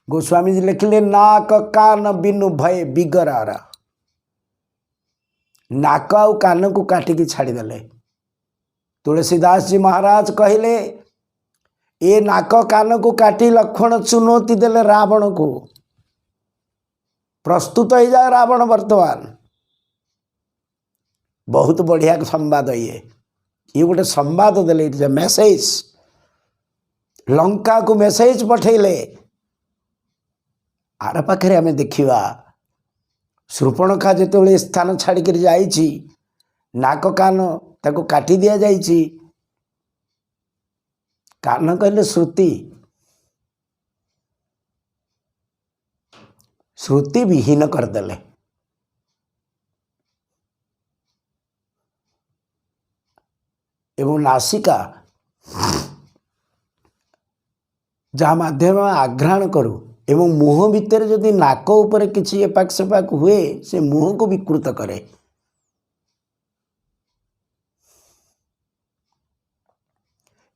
गोस्वामी जी लिखिले नाक कान बिनु भय बिगरारा। नाक आउ कान को काटिकी छाड़ीदेले। तुलसीदास जी महाराज कहले ए नाक कान को काटी लक्ष्मण चुनौती देले रावण को। प्रस्तुत हो जाए रावण वर्तमान। बहुत बढ़िया संवाद ये गोटे संवाद देले, it is a message. Lanka को मेसेज पठेले। आर पाखे आम देखा शूर्पणखा जिते स्थान छाड़िक जाइछि, नाक कान ताको काटी दिया जाइछि। कान कहले श्रुति, श्रुति विहीन करदेले। एवं नासिका जहाँ माध्यम आघ्राण करूँ एवं मुह भितर जदि नाक ऊपर किसी एपाक सेपाक हुए से मुह को विकृत करे।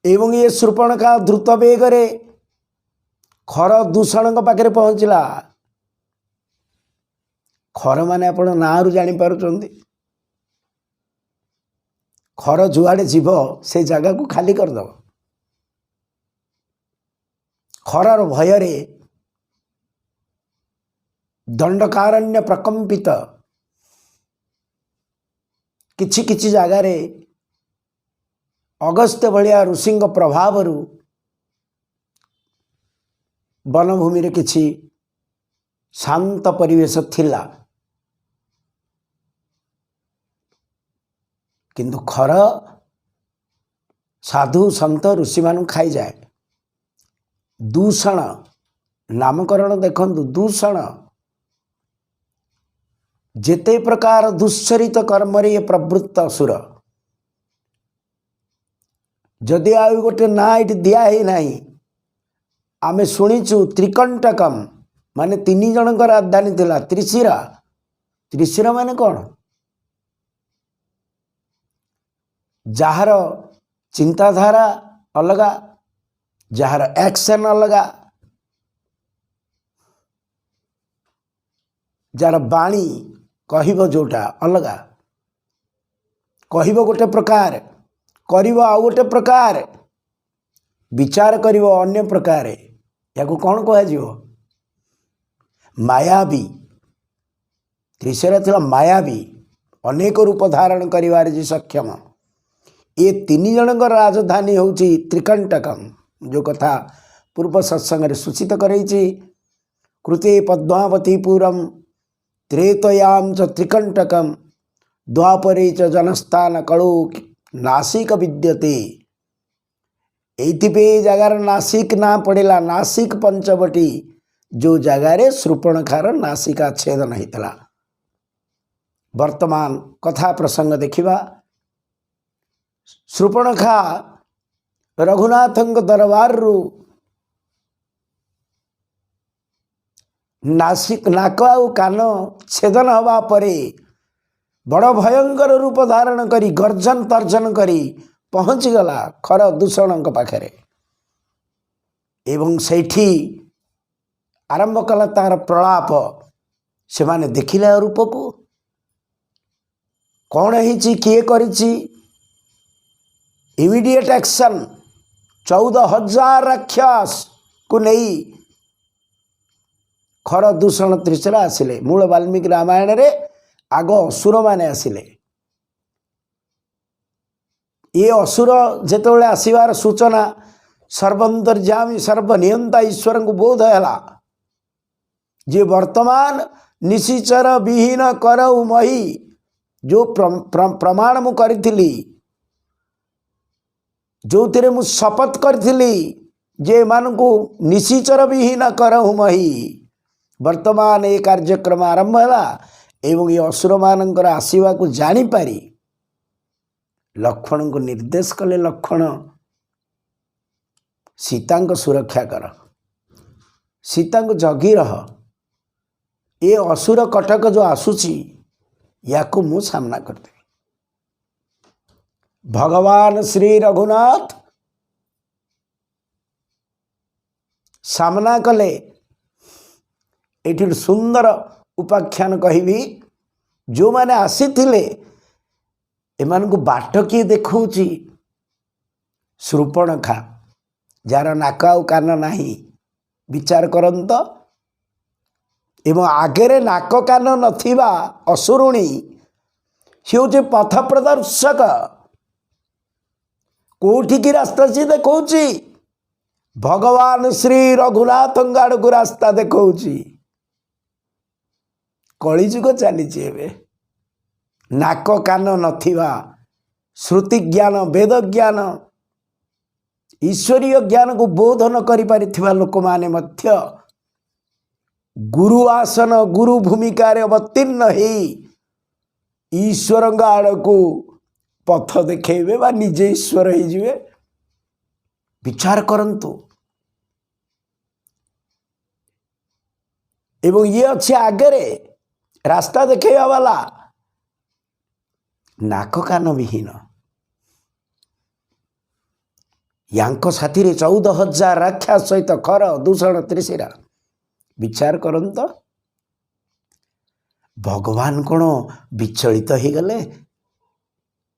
एवं ये शूर्पणखा द्रुत बेगरे खर दूषण पाखे पहुँचला। खर माने आप ना रु जानी पारुचंदी। खर जुआड़े जीव से जगह को खाली करदब। खरार भୟରେ दंडकारण्य प्रकंपित किछि किछि जगार अगस्त्य भलिया ऋषि प्रभाव वनभूमि रे किछि शांत परिवेश थिला, किंतु खर साधु संत ऋषि मान खाई जाए। दूषण नामकरण देखंतु, दूषण जेते प्रकार दुश्चरित कर्म रे प्रवृत्त असुर जदि आ गोटे ना ये दिया ही नहीं। आमे शुणीचु त्रिकंटकम माने तीन जन राजधानी थिला। त्रिशिरा, त्रिशिरा माने कौन? जार चिंताधारा अलगा, जार एक्शन अलगा, जार बाणी कहब जोटा अलगा। कहब गोटे प्रकार, करिब आ गोटे प्रकार, विचार करिब अन्य प्रकार। या कौन कह मायावी। त्रिशरा थिला मायावी, अनेक रूप धारण करिवार जी सक्षम। ये तीन जन राजधानी होची त्रिकंटकम, जो कथा पूर्व सत्संग सूचित करैछि। कृते पद्मावतीपुरम त्रेतयाम च त्रिकंटकम द्वापरे च जनस्थान कलौ नासिक विद्यते। एइथिपे जगार नासिक ना पड़ेला। नासिक पंचवटी, जो जगार शूर्पणखार नासिका छेदन होता। वर्तमान कथा प्रसंग देखिबा। शूर्पणखा रघुनाथंक दरबार रु नासिक नाक आउ कान छेदन हवा परे बड़ भयंकर रूप धारण करी गर्जन तर्जन करी पहुँच गला खर दूषण पाखे। एवं सेठी आरंभ कला तार प्रलाप। से माने देखिले रूप को कौन है किए करिछि। इमीडिएट एक्शन 14,000 राक्षस को नहीं खर दूषण त्रिशरा आसिले। मूल वाल्मीकि रामायण रे आग असुर माने आसिले। ये असुर जेतेबेले आसिबार सूचना सर्वंतर्यामी सर्वनियंता ईश्वर को बोध है जे वर्तमान निशिचर विहीन करऊ मही जो प्रमाण मु करी जो थे मु शपथ करी जे मानू निशिचर विहीन करऊ मही वर्तमान ये कार्यक्रम आरंभ है एवं ये असुर मानकर आसवा को जानीपारी लक्ष्मण को निर्देश कले लक्ष्मण सीता को सुरक्षा कर सीता को जगी रह ये असुर कटक जो आसूची या को मु सामना करते भगवान श्री रघुनाथ सामना कले। ये सुंदर उपाख्यान कहबी जो माने आसी एमान को बाट किए देखौची शूर्पणखा जार नाक आउ कान नाही विचार करंत एवं आगे नाक कान नथिबा असुरुणी सी हूँ पथ प्रदर्शक कोठी की रास्ता सी देखौची भगवान श्री रघुनाथ आड़ को रास्ता देखौची कलिजुग चली नाक कान नथिबा श्रुति ज्ञान वेद ज्ञान ईश्वरीय ज्ञान को बोधन करिपारिथिबा लोक माने मध्य गुरु आसन गुरु भूमिकार अवतीर्ण ही ईश्वर आड़ को पथ देखेबे बा निजे ईश्वर ही जिवे। विचार करंतु एवं ये अच्छे आगे रास्ता देखेबा वाला नाक कान विहीन यांको साथी 14,000 राक्षस सहित खर दूषण त्रिशिरा। विचार करंत भगवान कौन विचलित हो गले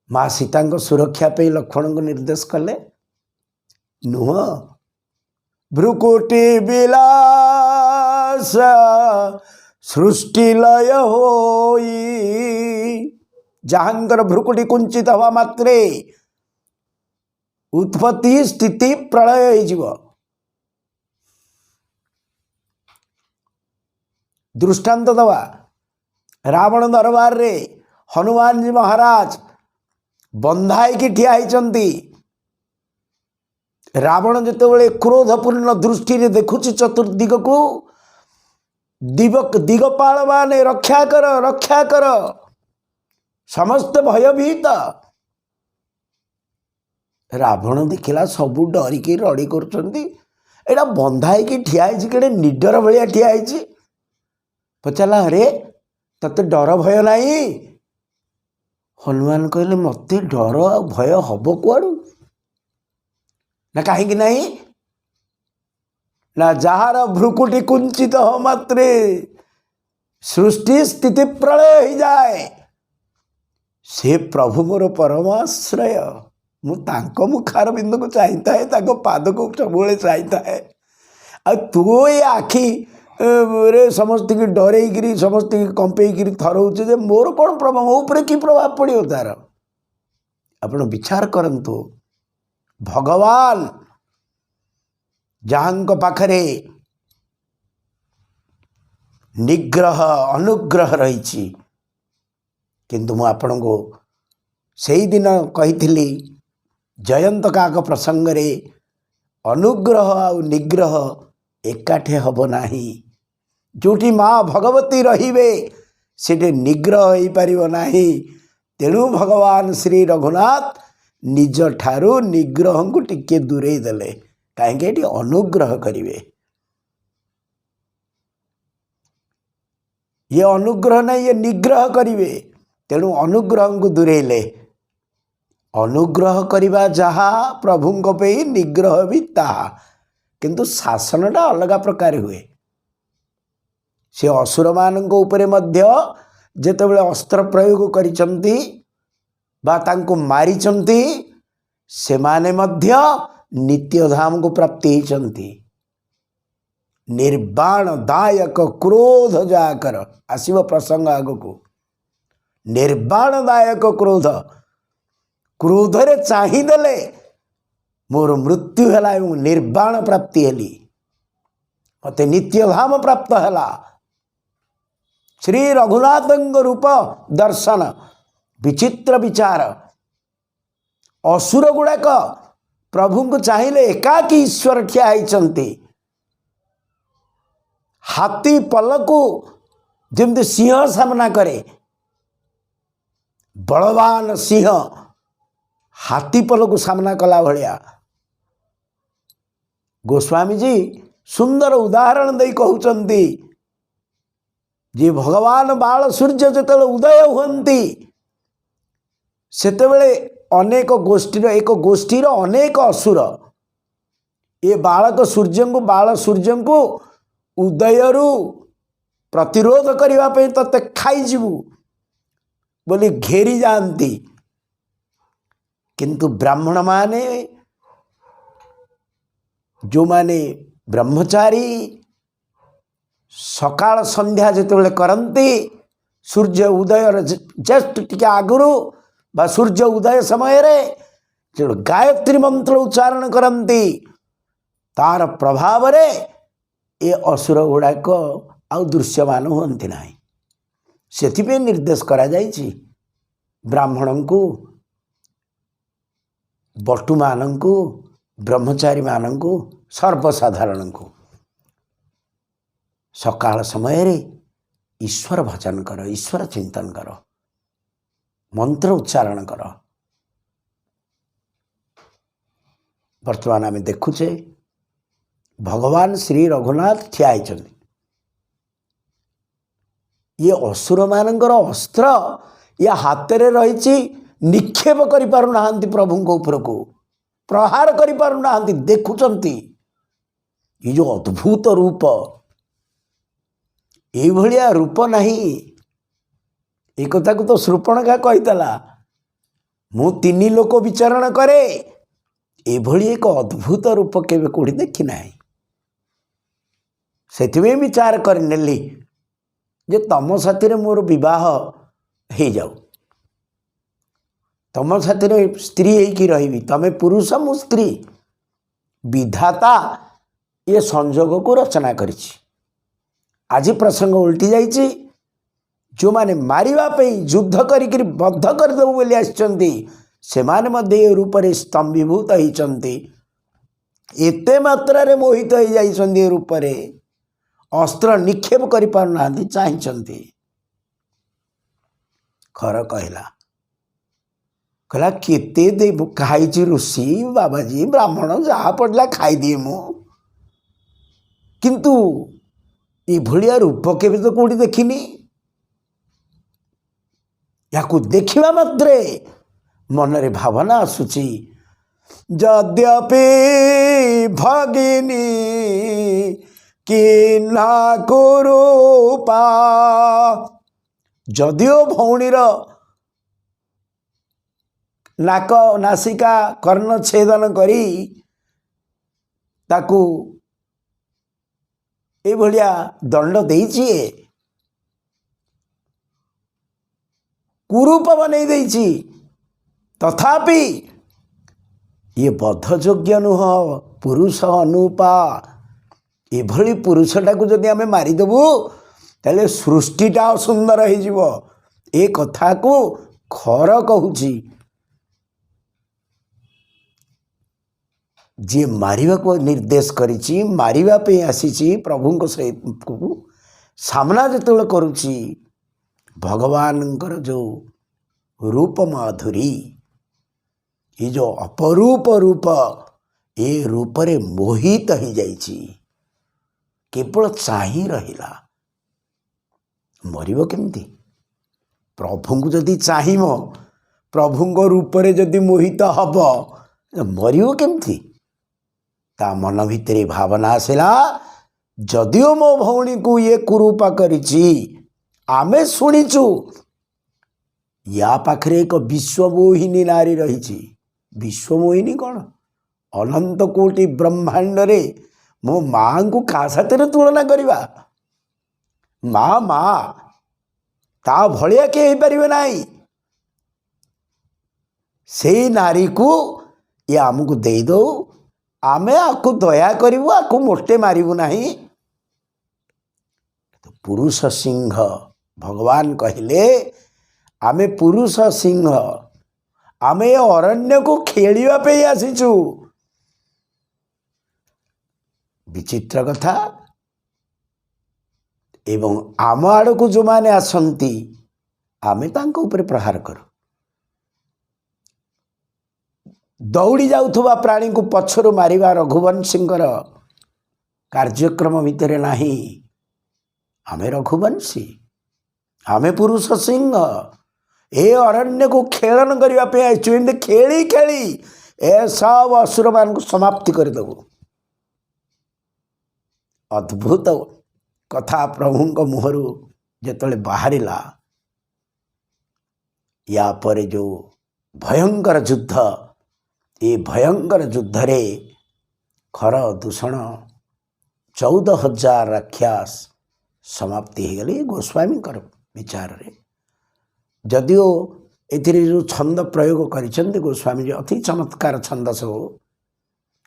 माँ सीता को सुरक्षा पे लक्ष्मण को निर्देश कले नुह भ्रुकुटी विलास सृष्टि लय होई जहांकर भ्रुकुटी कुंचित हवा मात्रे उत्पत्ति स्थिति प्रलय हो दृष्टांत दवा रावण दरबार रे हनुमान जी महाराज बंधाई की ठिया होती रावण जितेबाला क्रोधपूर्ण दृष्टि रे देखुची चतुर्दिग को दिगपाल माने रक्षा कर समस्त भयभीत रावण देखला सबू डरिकी रड़ी कर बंधाई की ठिया कड़े निडर भाया ठिया पचारा अरे तते डर भय नहीं हनुमान कहले मते डर आ भय हब कुआड़ू ना कहीं नहीं ना जार भ्रुकुटी कुंचित हो मात्रे सृष्टि स्थिति प्रलय हो जाए से प्रभु मोर परमाश्रय मु मुखार बिंदु को चाहता है पाद को सब चाहता है आ तू ये आखि रे समस्त की डर समस्त की कंपेक थरौचे जे मोर कौन प्रभाव मो उपरे की प्रभाव पड़ो तार आपण विचार करंतु भगवान जहां पाखरे निग्रह अनुग्रह रही किंतु मु आपण को सही दिन कही जयंत काक प्रसंग रे अनुग्रह आ निग्रह एकाठे हब नाही जोटी माँ भगवती रहिबे सेटे निग्रह हो पारिबो नाही तेणु भगवान श्री रघुनाथ निज ठारू निग्रह को टिके दूरे देले कहीं अनुग्रह करिवे ये अनुग्रह नहीं ये निग्रह करिवे तेणु अनुग्रह को दूरेले अनुग्रह करिबा जहा प्रभु पे निग्रह भी ताहा किंतु शासनटा अलग प्रकार हुए से असुर मान उपरे मध्य जेतेबेले अस्त्र प्रयोग करिसंती बा तांको मारिचंती से माने मध्य नित्यधाम को प्राप्ति होती निर्वाण दायक क्रोध जाकर आसव प्रसंग आग को निर्वाणदायक क्रोध क्रोधरे चाहिदेले मोर मृत्यु है एवं निर्वाण प्राप्ति हेली मत नित्यधाम प्राप्त है। श्री रघुनाथ रूप दर्शन विचित्र विचार असुर गुड़ाक प्रभु को चाहिए एकाकी ईश्वर ठिया होती हाथी पल को जमती सिंह सामना करे बलवान सिंह हाथी पल को सामना कला भलिया गोस्वामी जी सुंदर उदाहरण दे कहउचंती जे भगवान बाल सूर्य जतले उदय हुंती सेतेबेले अनेक गोष्ठीर एक गोष्ठीर अनेक असुर ये बालक सूर्य को उदयरु प्रतिरोध करने तते खाईजिबु बोली घेरी जाती किंतु ब्राह्मण माने जो माने ब्रह्मचारी सकाळ संध्या जितेबाला करती सूर्य उदय जस्ट टिके आगुरु बा सूर्य उदय समय रे जो गायत्री मंत्र उच्चारण करती तार प्रभाव रे ए असुर गुड़ाक आउ दृश्यमान हुंती ना से निर्देश करा जाइछि ब्राह्मण को बटु मान को ब्रह्मचारी मान को सर्वसाधारण को सकाळ समय रे ईश्वर भजन कर ईश्वर चिंतन कर मंत्र उच्चारण कर। वर्तमान आम देखुचे भगवान श्री रघुनाथ ठिया होइछन्ति ये असुर मानकर अस्त्र या हाथ रे रही निक्षेप करि पारु नाहंती प्रभु ऊपर को प्रहार करि पारु नाहंती देखुचंती ये जो अद्भुत रूप ये भलिया रूप नहीं एक कथा को तो शूर्पणखा कहीदेला मु तीन लोक विचारण करे ये भली एक अद्भुत रूप केबे कोठी देखि नाही सेथिमे विचार कर नेली जे तम साथी रे मोर विवाह हो जाऊ तम साथी रे स्त्री होइकी रहिबी तमे पुरुष मु स्त्री विधाता ये संजोग को रचना करिछि। आज प्रसंग उल्टी जाइछि जो माने मारिबा पे युद्ध करिक बद्ध कर देबो बोली आछंती से माने मध्ये ए रूप रे स्तंभीभूत होइछंती एते मात्रा रे मोहित हो जाइछंती ए रूप रे अस्त्र निक्षेप करि पार नांती चाहिछंती। खर कहला केते दे खाइछि ऋषि बाबाजी ब्राह्मण जहा पड़ला खाई दिए मु किंतु ये भलिया रूप केबे तो कोठी देखिनी याकू देखिबा मात्रे मन रे भावना आसुची यद्यपि भगिनी कि ना कुरूपा जदियो भौणीर नाक नासिका कर्ण छेदन करी ताकू ए भलिया दंड देइछि कुरूप बनै देइछि तथापि ये बद्धयोग्य नुह पुरुष अनुपा ये भली पुरुषटा को जदि आमे मारिदेबू ताले सृष्टिटा सुंदर हो जिवो ए कथा को खर कहूची जे मारिबा को निर्देश करिछि मारिबा पे आसीछि प्रभु को सामना जतबेले करुछि भगवानंकर जो रूप माधुरी ये जो अपरूप रूप ये रूप रे मोहित हो जाइछि केवल चाहि रहिला मरिबो केमती प्रभु को जदि चाहिमो प्रभु को रूप रे जदि मोहित हब मरिबो केमती ता मन भितरे भावना आसला जदियो मो भौणी को ये कुरूपा करिछि आमे शुणीचु या पाखरे एक विश्वमोहिनी नारी रही विश्वमोहिनी कौन अनंत कोटि ब्रह्मांड रे मो माँ को क्या साथ तुलना करवा माँ माँ ତା ଭଳିଆ କିଏ ହେଇପାରିବେ ନାହିଁ। ସେଇ ନାରୀକୁ ଇଏ ଆମକୁ ଦେଇଦଉ, ଆମେ ଆକୁ ଦୟା କରିବୁ, ଆକୁ ମୋଟେ ମାରିବୁ ନାହିଁ। ପୁରୁଷ ସିଂହ ଭଗବାନ କହିଲେ ଆମେ ପୁରୁଷ ସିଂହ, ଆମେ ଏ ଅରଣ୍ୟକୁ ଖେଳିବା ପାଇଁ ଆସିଛୁ। ବିଚିତ୍ର କଥା। ଏବଂ ଆମ ଆଡ଼କୁ ଯେଉଁମାନେ ଆସନ୍ତି ଆମେ ତାଙ୍କ ଉପରେ ପ୍ରହାର କରୁ। ଦୌଡ଼ି ଯାଉଥିବା ପ୍ରାଣୀକୁ ପଛରୁ ମାରିବା ରଘୁବଂଶୀଙ୍କର କାର୍ଯ୍ୟକ୍ରମ ଭିତରେ ନାହିଁ। ଆମେ ରଘୁବଂଶୀ, ଆମେ ପୁରୁଷ ସିଂହ, ଏ ଅରଣ୍ୟକୁ ଖେଳନ କରିବା ପାଇଁ ଆସିଛୁ। ଏମିତି ଖେଳି ଖେଳି ଏସବୁ ଅସୁରମାନଙ୍କୁ ସମାପ୍ତି କରିଦେବୁ। ଅଦ୍ଭୁତ କଥା ପ୍ରଭୁଙ୍କ ମୁହଁରୁ ଯେତେବେଳେ ବାହାରିଲା, ୟା ପରେ ଯେଉଁ ଭୟଙ୍କର ଯୁଦ୍ଧ, ଏ ଭୟଙ୍କର ଯୁଦ୍ଧରେ ଖର ଦୂଷଣ 14,000 ରାକ୍ଷାସ ସମାପ୍ତି ହୋଇଗଲେ ଗୋସ୍ୱାମୀଙ୍କର ବିଚାରରେ। ଯଦିଓ ଏଥିରେ ଯେଉଁ ଛନ୍ଦ ପ୍ରୟୋଗ କରିଛନ୍ତି ଗୋସ୍ୱାମୀଜୀ, ଅତି ଚମତ୍କାର ଛନ୍ଦ ସବୁ।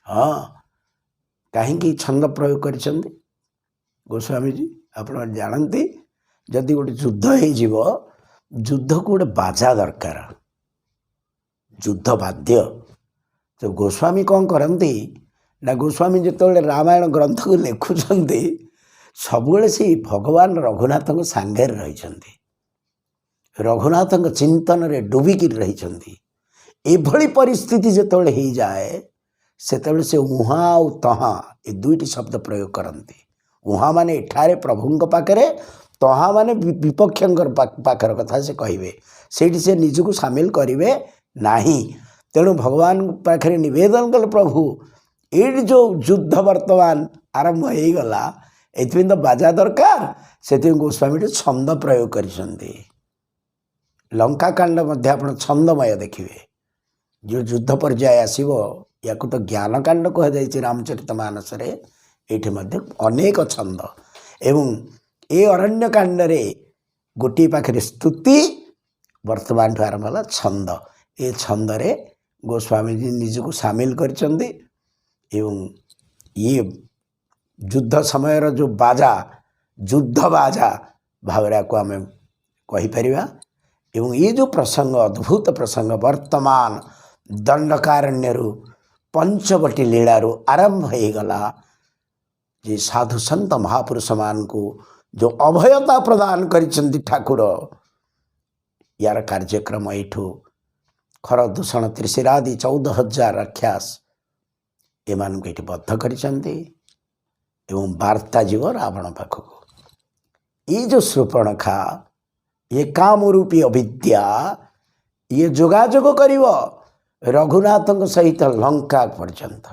ହଁ, କାହିଁକି ଛନ୍ଦ ପ୍ରୟୋଗ କରିଛନ୍ତି ଗୋସ୍ୱାମୀଜୀ ଆପଣ ଜାଣନ୍ତି? ଯଦି ଗୋଟେ ଯୁଦ୍ଧ ହେଇଯିବ, ଯୁଦ୍ଧକୁ ଗୋଟେ ବାଜା ଦରକାର, ଯୁଦ୍ଧ ବାଦ୍ୟ। ତ ଗୋସ୍ୱାମୀ କ'ଣ କରନ୍ତି ନା, ଗୋସ୍ୱାମୀ ଯେତେବେଳେ ରାମାୟଣ ଗ୍ରନ୍ଥକୁ ଲେଖୁଛନ୍ତି ସବୁବେଳେ ସେଇ ଭଗବାନ ରଘୁନାଥଙ୍କ ସାଙ୍ଗରେ ରହିଛନ୍ତି, ରଘୁନାଥଙ୍କ ଚିନ୍ତନରେ ଡୁବିକି ରହିଛନ୍ତି। ଏଭଳି ପରିସ୍ଥିତି ଯେତେବେଳେ ହେଇଯାଏ ସେତେବେଳେ ସେ ଉହା ଆଉ ତହା ଏ ଦୁଇଟି ଶବ୍ଦ ପ୍ରୟୋଗ କରନ୍ତି। ଉହା ମାନେ ଏଠାରେ ପ୍ରଭୁଙ୍କ ପାଖରେ, ତହା ମାନେ ବିପକ୍ଷଙ୍କର ପାଖର କଥା ସେ କହିବେ, ସେଇଠି ସେ ନିଜକୁ ସାମିଲ କରିବେ ନାହିଁ। ତେଣୁ ଭଗବାନଙ୍କ ପାଖରେ ନିବେଦନ କଲେ, ପ୍ରଭୁ ଏଇଠି ଯେଉଁ ଯୁଦ୍ଧ ବର୍ତ୍ତମାନ ଆରମ୍ଭ ହେଇଗଲା, ଏଥିପାଇଁ ତ ବାଜା ଦରକାର। ସେଥିପାଇଁ ଗୋସ୍ୱାମୀଟି ଛନ୍ଦ ପ୍ରୟୋଗ କରିଛନ୍ତି। ଲଙ୍କାକାଣ୍ଡ ମଧ୍ୟ ଆପଣ ଛନ୍ଦମୟ ଦେଖିବେ। ଯେଉଁ ଯୁଦ୍ଧ ପର୍ଯ୍ୟାୟ ଆସିବ, ୟାକୁ ତ ଜ୍ଞାନକାଣ୍ଡ କୁହାଯାଇଛି ରାମଚରିତ ମାନସରେ। ଏଇଠି ମଧ୍ୟ ଅନେକ ଛନ୍ଦ। ଏବଂ ଏ ଅରଣ୍ୟକାଣ୍ଡରେ ଗୋଟିଏ ପାଖରେ ସ୍ତୁତି, ବର୍ତ୍ତମାନଠୁ ଆରମ୍ଭ ହେଲା ଛନ୍ଦ। ଏ ଛନ୍ଦରେ ଗୋସ୍ୱାମୀଜୀ ନିଜକୁ ସାମିଲ କରିଛନ୍ତି। ଏବଂ ଇଏ ଯୁଦ୍ଧ ସମୟର ଯେଉଁ ବାଜା, ଯୁଦ୍ଧ ବାଜା ଭାବରେ ଆକୁ ଆମେ କହିପାରିବା। ଏବଂ ଏ ଯେଉଁ ପ୍ରସଙ୍ଗ, ଅଦ୍ଭୁତ ପ୍ରସଙ୍ଗ, ବର୍ତ୍ତମାନ ଦଣ୍ଡକାରଣ୍ୟରୁ ପଞ୍ଚବଟୀ ଲୀଳାରୁ ଆରମ୍ଭ ହେଇଗଲା। ଯେ ସାଧୁ ସନ୍ଥ ମହାପୁରୁଷମାନଙ୍କୁ ଯେଉଁ ଅଭୟତା ପ୍ରଦାନ କରିଛନ୍ତି ଠାକୁର, ୟାର କାର୍ଯ୍ୟକ୍ରମ ଏଇଠୁ ଖର ଦୂଷଣ ତ୍ରିଶିରାଦି 14,000 ରାକ୍ଷାସ ଏମାନଙ୍କୁ ଏଠି ବଦ୍ଧ କରିଛନ୍ତି। ଏବଂ ବାର୍ତ୍ତା ଯିବ ରାବଣ ପାଖକୁ। ଏଇ ଯେଉଁ ଶୂର୍ପଣଖା, ଇଏ କାମରୂପୀ ଅବିଦ୍ୟା, ଇଏ ଯୋଗାଯୋଗ କରିବ ରଘୁନାଥଙ୍କ ସହିତ ଲଙ୍କା ପର୍ଯ୍ୟନ୍ତ।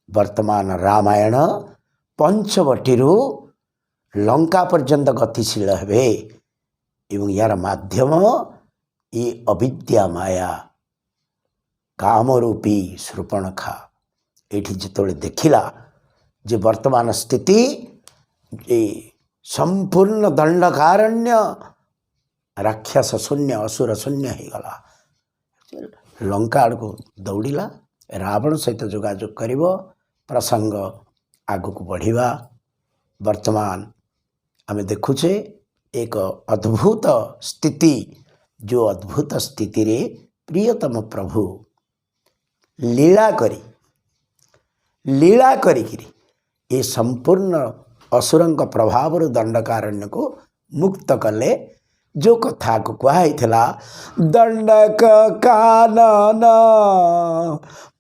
ବର୍ତ୍ତମାନ ରାମାୟଣ ପଞ୍ଚବଟୀରୁ ଲଙ୍କା ପର୍ଯ୍ୟନ୍ତ ଗତିଶୀଳ ହେବେ। ଏବଂ ୟାର ମାଧ୍ୟମ ଏ ଅବିଦ୍ୟା ମାୟା କାମରୂପୀ ଶୂର୍ପଣଖା। ଏଇଠି ଯେତେବେଳେ ଦେଖିଲା ଯେ ବର୍ତ୍ତମାନ ସ୍ଥିତି ଏ ସମ୍ପୂର୍ଣ୍ଣ ଦଣ୍ଡକାରଣ୍ୟ ରାକ୍ଷସ ଶୂନ୍ୟ, ଅସୁର ଶୂନ୍ୟ ହେଇଗଲା, ଲଙ୍କା ଆଡ଼କୁ ଦୌଡ଼ିଲା, ରାବଣ ସହିତ ଯୋଗାଯୋଗ କରିବ, ପ୍ରସଙ୍ଗ ଆଗକୁ ବଢ଼ିବା। ବର୍ତ୍ତମାନ ଆମେ ଦେଖୁଛେ ଏକ ଅଦ୍ଭୁତ ସ୍ଥିତି, ଯେଉଁ ଅଦ୍ଭୁତ ସ୍ଥିତିରେ ପ୍ରିୟତମ ପ୍ରଭୁ ଲୀଳା କରିକିରି ଏ ସମ୍ପୂର୍ଣ୍ଣ ଅସୁରଙ୍କ ପ୍ରଭାବରୁ ଦଣ୍ଡକାରଣ୍ୟକୁ ମୁକ୍ତ କଲେ। ଯେଉଁ କଥାକୁ କୁହାହେଇଥିଲା, ଦଣ୍ଡକ କାନନ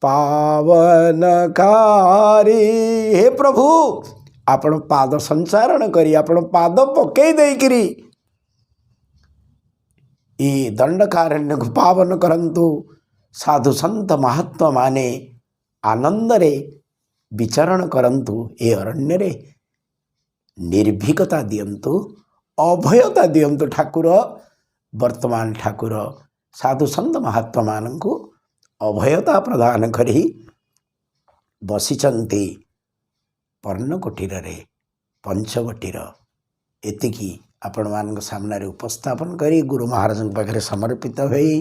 ପାବନକାରୀ, ହେ ପ୍ରଭୁ ଆପଣ ପାଦ ସଞ୍ଚାରଣ କରି, ଆପଣ ପାଦ ପକେଇ ଦେଇକିରି ଏ ଦଣ୍ଡକାରଣ୍ୟକୁ ପାବନ କରନ୍ତୁ। ସାଧୁ ସନ୍ଥ ମହାତ୍ମା ମାନେ ଆନନ୍ଦରେ ବିଚରଣ କରନ୍ତୁ। ଏ ଅରଣ୍ୟରେ ନିର୍ଭୀକତା ଦିଅନ୍ତୁ, ଅଭୟତା ଦିଅନ୍ତୁ ଠାକୁର। ବର୍ତ୍ତମାନ ଠାକୁର ସାଧୁ ସନ୍ଥ ମହାତ୍ମା ମାନଙ୍କୁ ଅଭୟତା ପ୍ରଦାନ କରି ବସିଛନ୍ତି ପର୍ଣ୍ଣକୁଟୀରରେ ପଞ୍ଚବଟୀର। ଏତିକି आपण मान सामने उपस्थापन करी गुरु महाराज पाखे समर्पित होई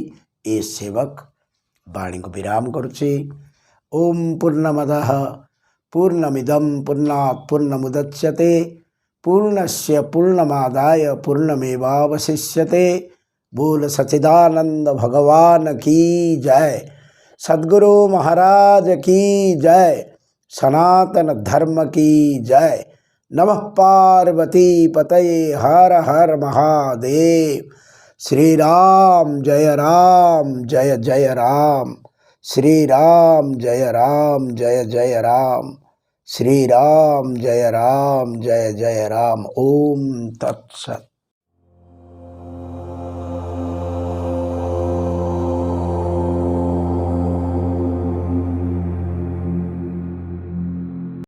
ए सेवक वाणी को विराम करुचे। ओम पूर्णमदः पूर्णमिदं पूर्णात् पूर्णमुदच्यते पूर्णस्य पूर्णमादाय पूर्णमेवावशिष्यते। बोल सच्चिदानंद भगवान की जय। सद्गुरु महाराज की जय। सनातन धर्म की जय। नमः पार्वती पतये हर हर महादेव। श्री राम जय जय राम। श्री राम जय जय राम। श्री राम जय जय राम। ओम तत्सत।